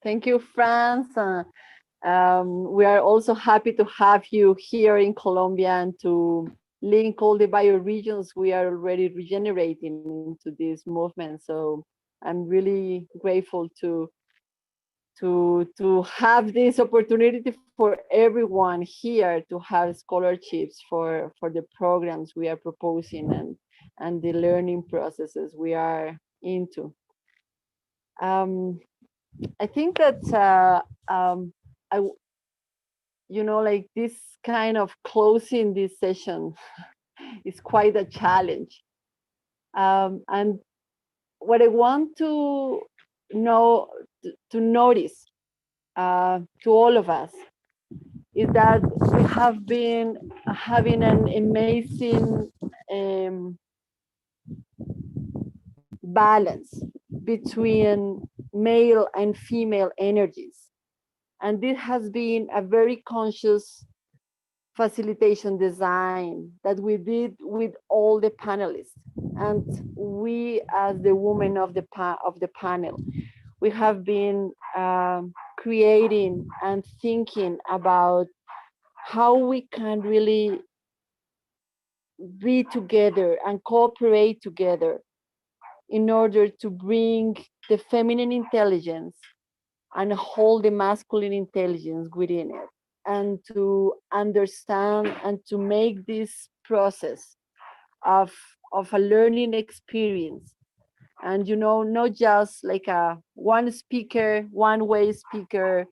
Thank you, Franz. We are also happy to have you here in Colombia and to link all the bioregions we are already regenerating into this movement. So I'm really grateful to have this opportunity for everyone here to have scholarships for the programs we are proposing and the learning processes we are into. I think that like this kind of closing this session is quite a challenge. And what I want to notice to all of us is that we have been having an amazing balance between male and female energies. And this has been a very conscious facilitation design that we did with all the panelists. And we, as the women of the panel, we have been creating and thinking about how we can really be together and cooperate together in order to bring the feminine intelligence and hold the masculine intelligence within it, and to understand and to make this process of a learning experience. And, you know, not just like a one way speaker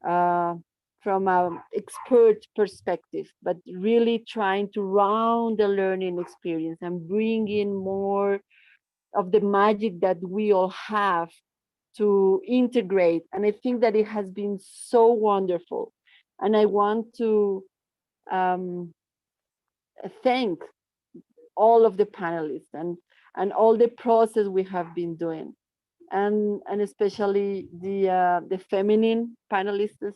from an expert perspective, but really trying to round the learning experience and bring in more of the magic that we all have to integrate. And I think that it has been so wonderful. And I want to thank all of the panelists and all the process we have been doing, and especially the feminine panelists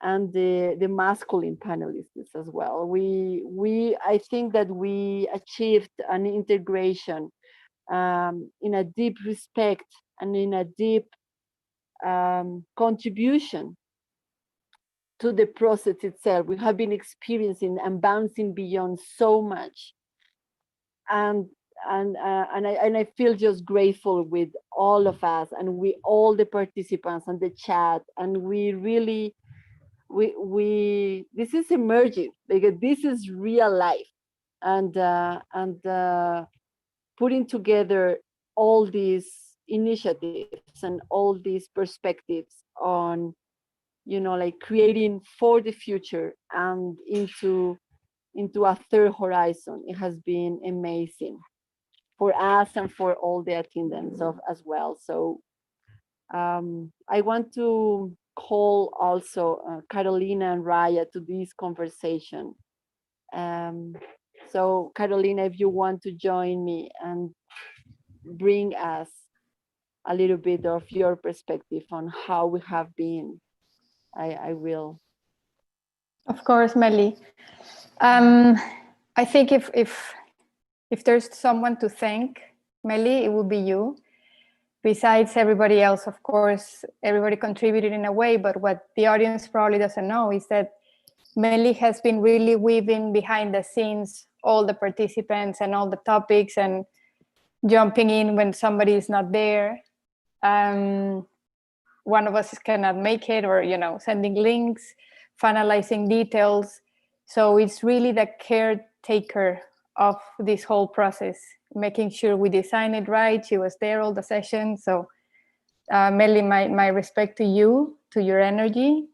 and the masculine panelists as well. I think that we achieved an integration in a deep respect and in a deep contribution to the process itself. We have been experiencing and bouncing beyond so much, and I feel just grateful with all of us and we all the participants and the chat, and we really this is emerging because this is real life, and putting together all these initiatives and all these perspectives on, you know, like creating for the future and into a third horizon. It has been amazing for us and for all the attendants as well. So I want to call also Carolina and Raya to this conversation. So Carolina, if you want to join me and bring us a little bit of your perspective on how we have been, I will.
Of course, Meli. I think if there's someone to thank, Meli, it would be you. Besides everybody else, of course, everybody contributed in a way, but what the audience probably doesn't know is that Meli has been really weaving behind the scenes all the participants and all the topics and jumping in when somebody is not there. One of us cannot make it, or, you know, sending links, finalizing details. So it's really the caretaker of this whole process, making sure we design it right. She was there all the sessions. So Meli, my respect to you, to your energy,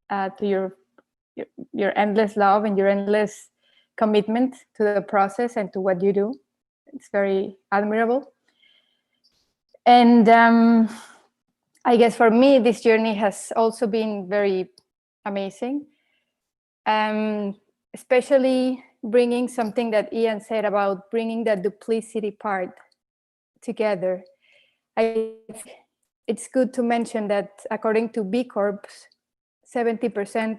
to your endless love and your endless commitment to the process and to what you do. It's very admirable. And I guess for me, this journey has also been very amazing. Especially bringing something that Ian said about bringing the duplicity part together. I think it's good to mention that according to B Corps, 70%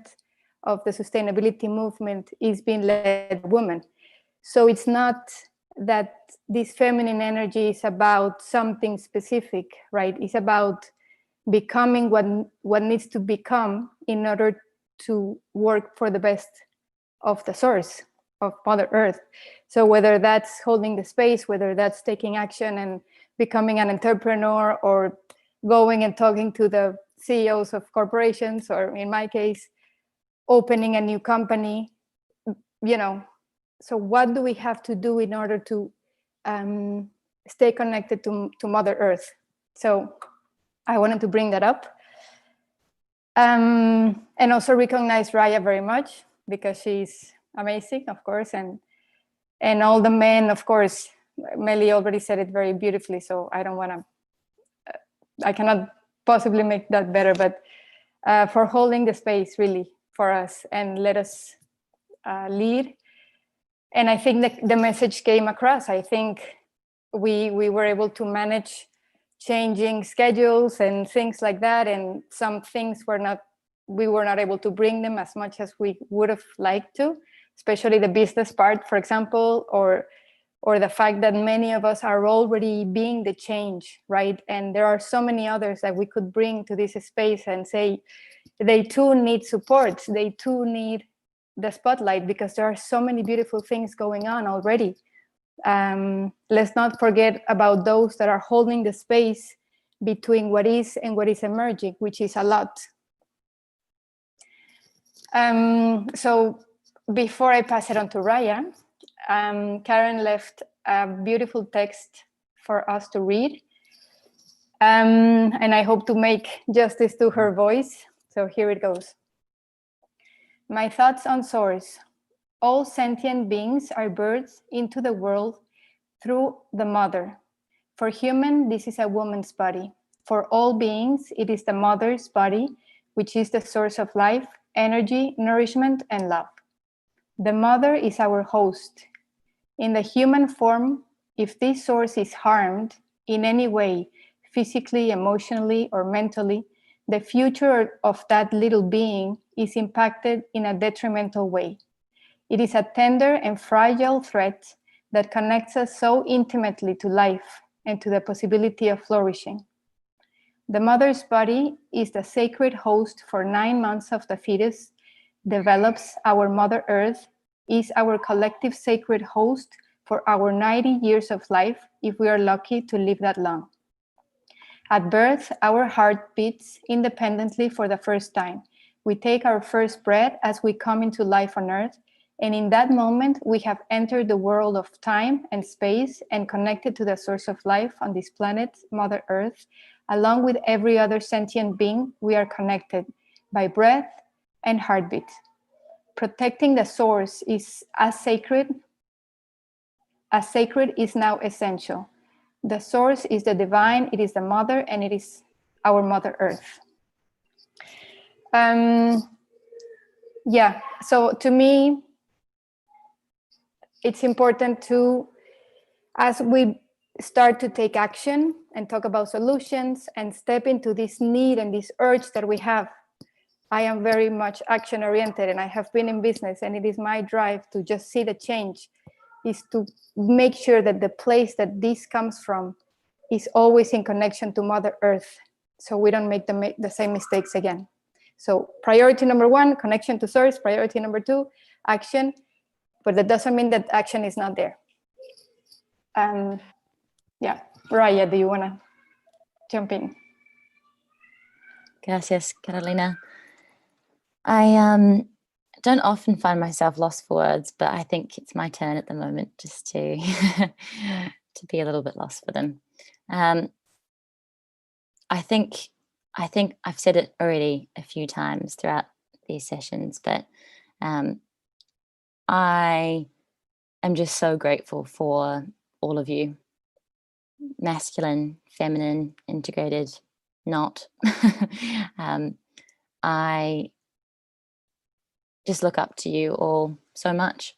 of the sustainability movement is being led by women. So it's not that this feminine energy is about something specific, right? It's about becoming what needs to become in order to work for the best of the source, of Mother Earth. So whether that's holding the space, whether that's taking action and becoming an entrepreneur, or going and talking to the CEOs of corporations, or in my case, opening a new company, you know. So what do we have to do in order to stay connected to Mother Earth? So I wanted to bring that up. And also recognize Raya very much, because she's amazing, of course, and all the men, of course. Meli already said it very beautifully, so I don't want to, I cannot possibly make that better, but for holding the space really for us and let us lead. And I think that the message came across. I think we were able to manage changing schedules and things like that, and some things we were not able to bring them as much as we would have liked to, especially the business part, for example, or the fact that many of us are already being the change, right? And there are so many others that we could bring to this space and say they too need support, they too need the spotlight, because there are so many beautiful things going on already. Let's not forget about those that are holding the space between what is and what is emerging, which is a lot. So before I pass it on to Raya, Karen left a beautiful text for us to read. And I hope to make justice to her voice. So here it goes. My thoughts on source. All sentient beings are birthed into the world through the mother. For human, this is a woman's body. For all beings, it is the mother's body, which is the source of life, energy, nourishment, and love. The mother is our host. In the human form, if this source is harmed in any way, physically, emotionally, or mentally, the future of that little being is impacted in a detrimental way. It is a tender and fragile thread that connects us so intimately to life and to the possibility of flourishing. The mother's body is the sacred host for 9 months of the fetus, develops our Mother Earth, is our collective sacred host for our 90 years of life, if we are lucky to live that long. At birth, our heart beats independently for the first time. We take our first breath as we come into life on Earth, and in that moment, we have entered the world of time and space and connected to the source of life on this planet, Mother Earth. Along with every other sentient being, we are connected by breath and heartbeat. Protecting the source is as sacred is now essential. The source is the divine, it is the mother, and it is our Mother Earth. Yeah, so to me, it's important to, as we start to take action and talk about solutions and step into this need and this urge that we have. I am very much action oriented, and I have been in business, and it is my drive to just see the change, is to make sure that the place that this comes from is always in connection to Mother Earth, so we don't make the same mistakes again. So priority number 1, connection to source. Priority number 2, action, but that doesn't mean that action is not there. Yeah, Raya, do you want to jump in?
Gracias, Carolina. I don't often find myself lost for words, but I think it's my turn at the moment just to to be a little bit lost for them. I think I've said it already a few times throughout these sessions, but I am just so grateful for all of you, masculine, feminine, integrated, not. I just look up to you all so much,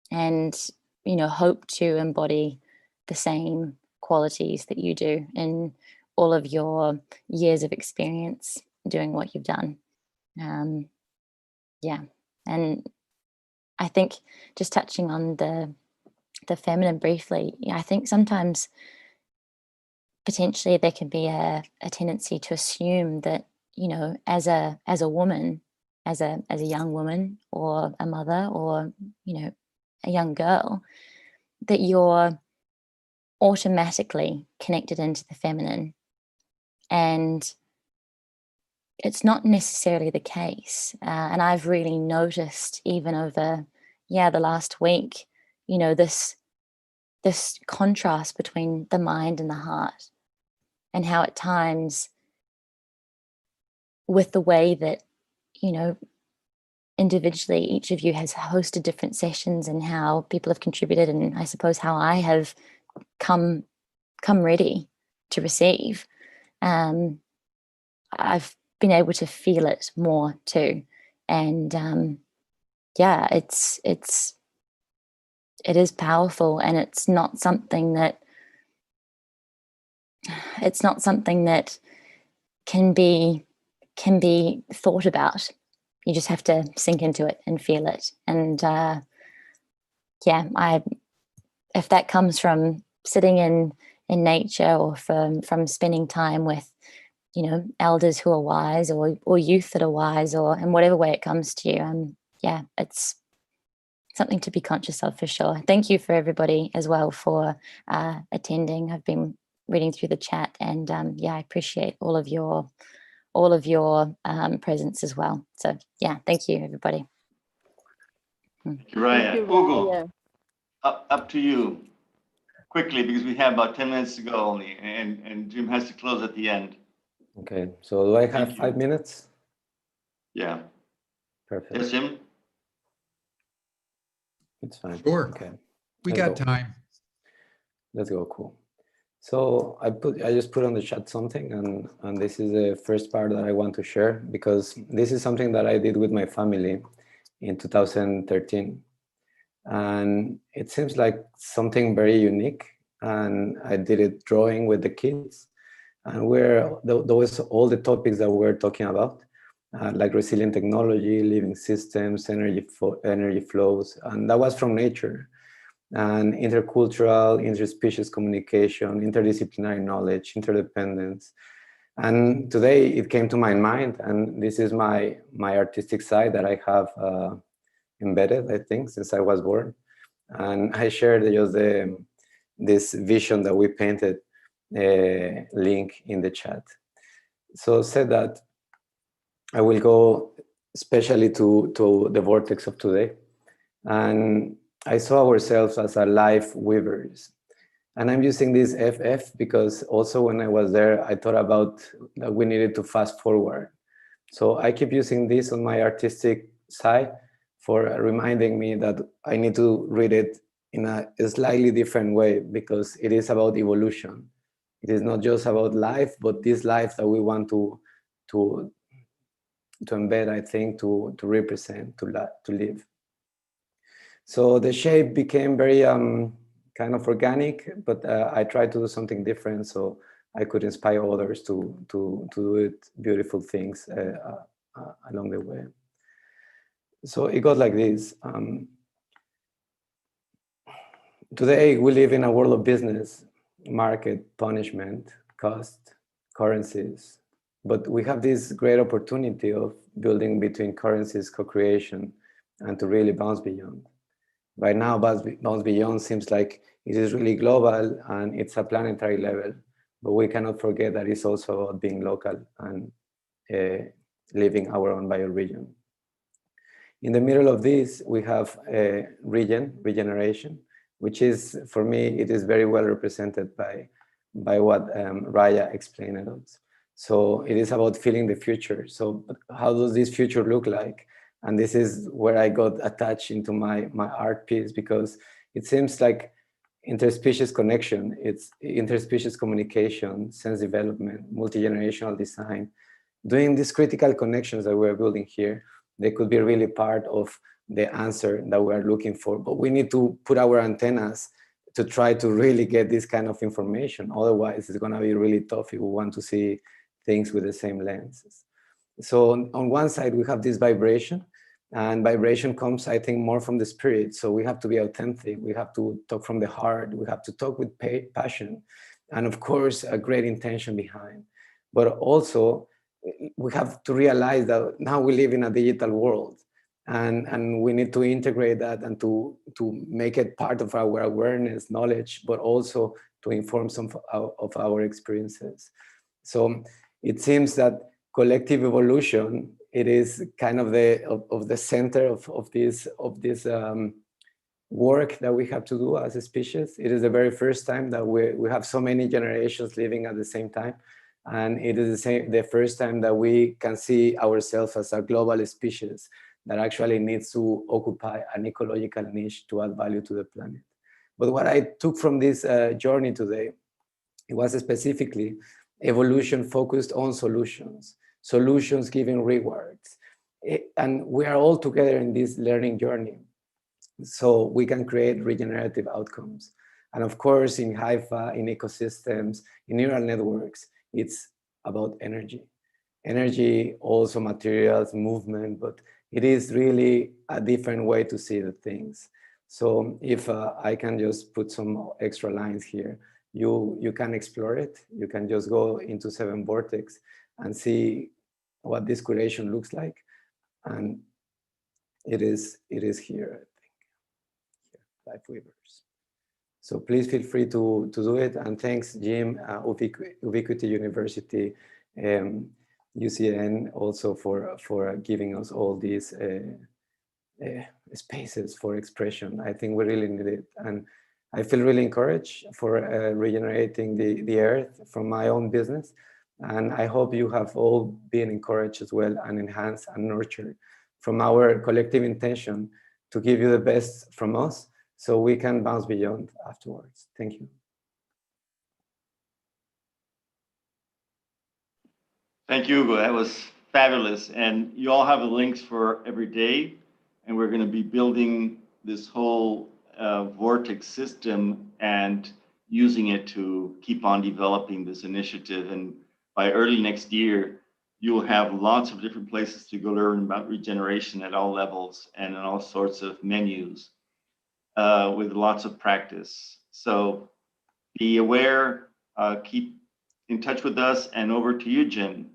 and hope to embody the same qualities that you do in all of your years of experience doing what you've done. Yeah, and I think just touching on the feminine briefly, I think sometimes potentially there can be a tendency to assume that as a woman, as a young woman or a mother or a young girl, that you're automatically connected into the feminine, and it's not necessarily the case. And I've really noticed even over the last week, this contrast between the mind and the heart, and how at times with the way that individually each of you has hosted different sessions and how people have contributed, and I suppose how I have come ready to receive, I've been able to feel it more too. And it is powerful, and it's not something that it's not something that can be thought about. You just have to sink into it and feel it. And if that comes from sitting in nature, or from spending time with, elders who are wise, or youth that are wise, or in whatever way it comes to you, it's something to be conscious of for sure. Thank you for everybody as well for attending. I've been reading through the chat, and I appreciate all of your presence as well. So thank you, everybody.
Thank you, Raya. Hugo, up to you. Quickly, because we have about 10 minutes to go only, and Jim has to close at the end.
Okay, so do I have 5 minutes?
Yeah.
Perfect.
Yes, Jim?
It's fine.
Sure.
Okay.
We got time.
Let's go. Cool. So I just put on the chat something, and this is the first part that I want to share, because this is something that I did with my family in 2013. And it seems like something very unique. And I did it drawing with the kids. And those all the topics that we're talking about, like resilient technology, living systems, energy flows. And that was from nature. And intercultural, interspecies communication, interdisciplinary knowledge, interdependence. And today it came to my mind, and this is my artistic side that I have embedded, I think, since I was born. And I shared just this vision that we painted link in the chat. So said that I will go especially to the vortex of today. And I saw ourselves as a life weavers. And I'm using this FF because also when I was there, I thought about that we needed to fast forward. So I keep using this on my artistic side for reminding me that I need to read it in a slightly different way, because it is about evolution. It is not just about life, but this life that we want to embed, I think, to represent, to live. So the shape became very kind of organic, but I tried to do something different so I could inspire others to do it beautiful things along the way. So it got like this. Today we live in a world of business, market, punishment, cost, currencies, but we have this great opportunity of building between currencies, co-creation, and to really bounce beyond. Right now, bounce beyond seems like it is really global and it's a planetary level, but we cannot forget that it's also about being local and living our own bioregion. In the middle of this, we have regeneration, which is, for me, it is very well represented by what Raya explained to us. So it is about feeling the future. So how does this future look like? And this is where I got attached into my art piece, because it seems like interspecies connection, it's interspecies communication, sense development, multi-generational design, doing these critical connections that we're building here. They could be really part of the answer that we're looking for, but we need to put our antennas to try to really get this kind of information. Otherwise, it's gonna be really tough if we want to see things with the same lenses. So on one side, we have this vibration, and vibration comes, I think, more from the spirit. So we have to be authentic. We have to talk from the heart. We have to talk with passion. And of course, a great intention behind. But also, we have to realize that now we live in a digital world, and we need to integrate that and to make it part of our awareness, knowledge, but also to inform some of our experiences. So it seems that collective evolution, it is kind of the center of this work that we have to do as a species. It is the very first time that we have so many generations living at the same time. And it is the first time that we can see ourselves as a global species that actually needs to occupy an ecological niche to add value to the planet. But what I took from this journey today, it was specifically evolution focused on solutions giving rewards. And we are all together in this learning journey, so we can create regenerative outcomes. And of course, in Haifa, in ecosystems, in neural networks, it's about energy. Energy, also materials, movement, but it is really a different way to see the things. So if I can just put some extra lines here, you can explore it. You can just go into 7 Vortex and see what this curation looks like. And it is here, I think. Here, Life Weavers. So please feel free to do it. And thanks, Jim, Ubiquity University, UCN also for giving us all these spaces for expression. I think we really need it. And I feel really encouraged for regenerating the earth from my own business. And I hope you have all been encouraged as well and enhanced and nurtured from our collective intention to give you the best from us so we can bounce beyond afterwards. Thank you.
Thank you, Hugo. That was fabulous. And you all have the links for every day. And we're going to be building this whole vortex system and using it to keep on developing this initiative. And by early next year, you'll have lots of different places to go learn about regeneration at all levels and in all sorts of menus with lots of practice. So be aware, keep in touch with us, and over to you, Jim.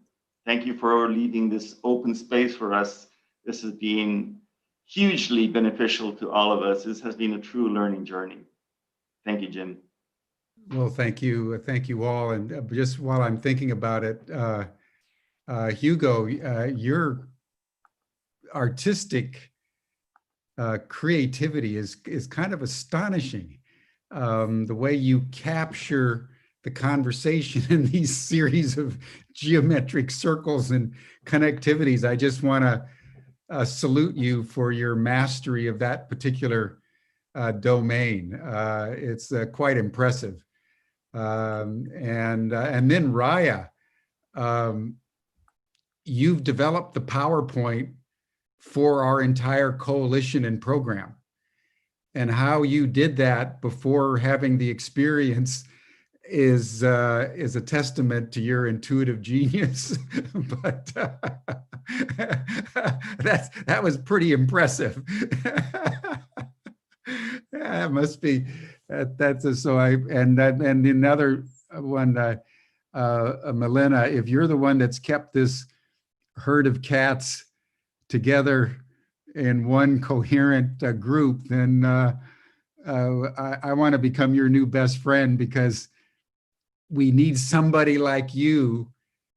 Thank you for leaving this open space for us. This has been hugely beneficial to all of us. This has been a true learning journey. Thank you, Jim.
Well, thank you. Thank you all. And just while I'm thinking about it, Hugo, your artistic creativity is kind of astonishing. The way you capture the conversation in these series of geometric circles and connectivities. I just want to salute you for your mastery of that particular domain. It's quite impressive. And then Raya, you've developed the PowerPoint for our entire coalition and program. And how you did that before having the experience is a testament to your intuitive genius. But that was pretty impressive. Yeah, it must be. That's a, so I and another one, Milena, if you're the one that's kept this herd of cats together in one coherent group, then I want to become your new best friend, because we need somebody like you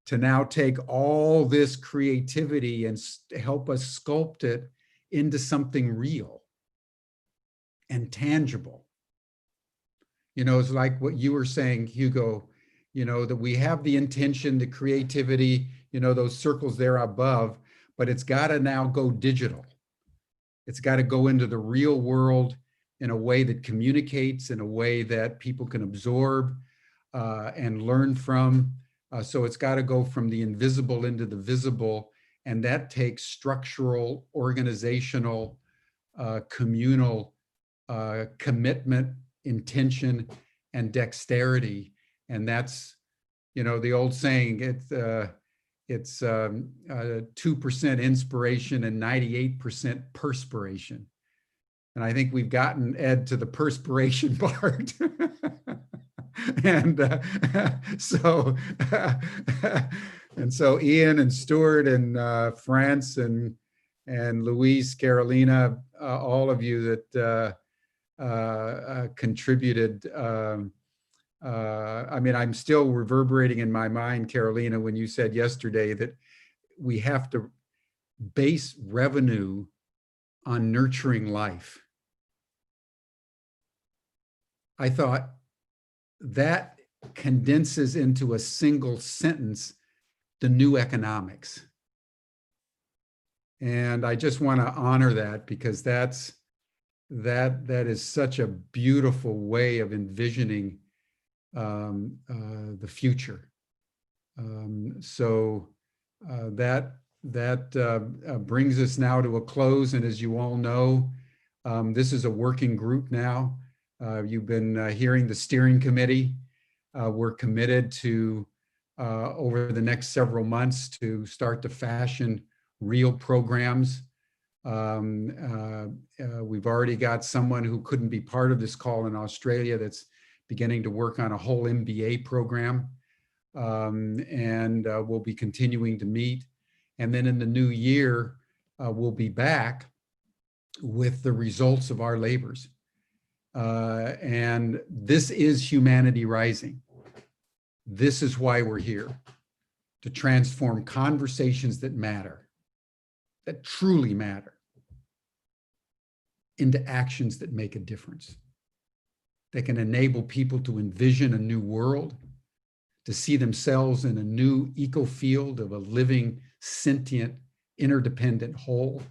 to now take all this creativity and help us sculpt it into something real and tangible. You know, it's like what you were saying, Hugo, you know, that we have the intention, the creativity, you know, those circles there above, but it's got to now go digital. It's got to go into the real world in a way that communicates, in a way that people can absorb and learn from. So it's got to go from the invisible into the visible. And that takes structural, organizational, communal commitment, intention, and dexterity. And that's, you know, the old saying, it's 2% inspiration and 98% perspiration. And I think we've gotten Ed to the perspiration part. And so Ian and Stuart and France and Luis, Carolina, all of you that contributed. I mean, I'm still reverberating in my mind, Carolina, when you said yesterday that we have to base revenue on nurturing life. I thought that condenses into a single sentence the new economics. And I just want to honor that, because that is such a beautiful way of envisioning the future. That brings us now to a close. And as you all know, this is a working group now. You've been hearing the steering committee. We're committed to, over the next several months, to start to fashion real programs. We've already got someone who couldn't be part of this call in Australia that's beginning to work on a whole MBA program. And we'll be continuing to meet. And then in the new year, we'll be back with the results of our labors. And this is Humanity Rising. This is why we're here, to transform conversations that matter, that truly matter, into actions that make a difference, that can enable people to envision a new world, to see themselves in a new eco-field of a living, sentient, interdependent whole,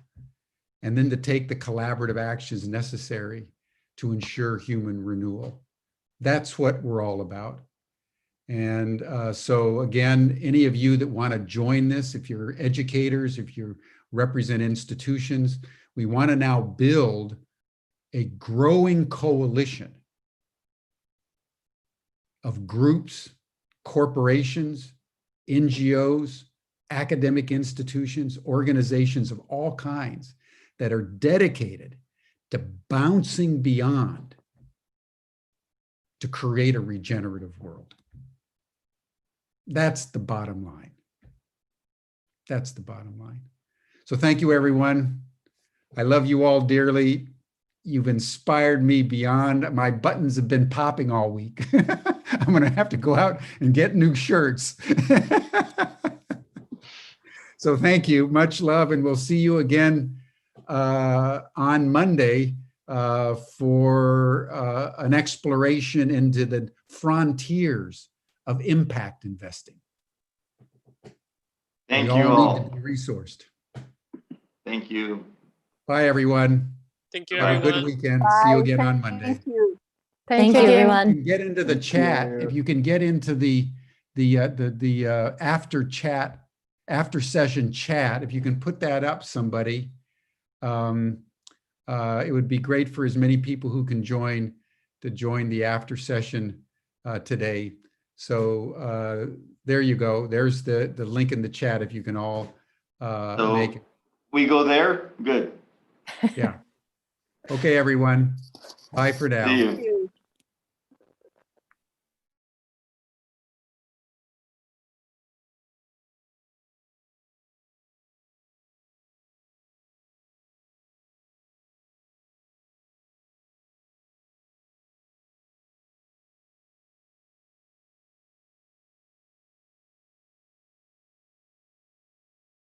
and then to take the collaborative actions necessary to ensure human renewal. That's what we're all about. And so again, any of you that want to join this, if you're educators, if you represent institutions, we want to now build a growing coalition of groups, corporations, NGOs, academic institutions, organizations of all kinds that are dedicated to bouncing beyond to create a regenerative world. That's the bottom line. That's the bottom line. So thank you, everyone. I love you all dearly. You've inspired me beyond. My buttons have been popping all week. I'm going to have to go out and get new shirts. So thank you. Much love. And we'll see you again on Monday for an exploration into the frontiers of impact investing.
Thank
we
you all.
Need to be resourced.
Thank you.
Bye, everyone.
Thank you,
Have
everyone.
a good weekend.
Bye.
See you again on Monday.
Thank you.
Thank you,
You
everyone.
can get into the
Thank
chat.
you.
If you can get into the after session chat, if you can put that up, somebody, it would be great for as many people who can join the after session today. So there you go. There's the link in the chat if you can all make it.
We go there? Good.
Yeah. Okay, everyone. Bye for now.
See you.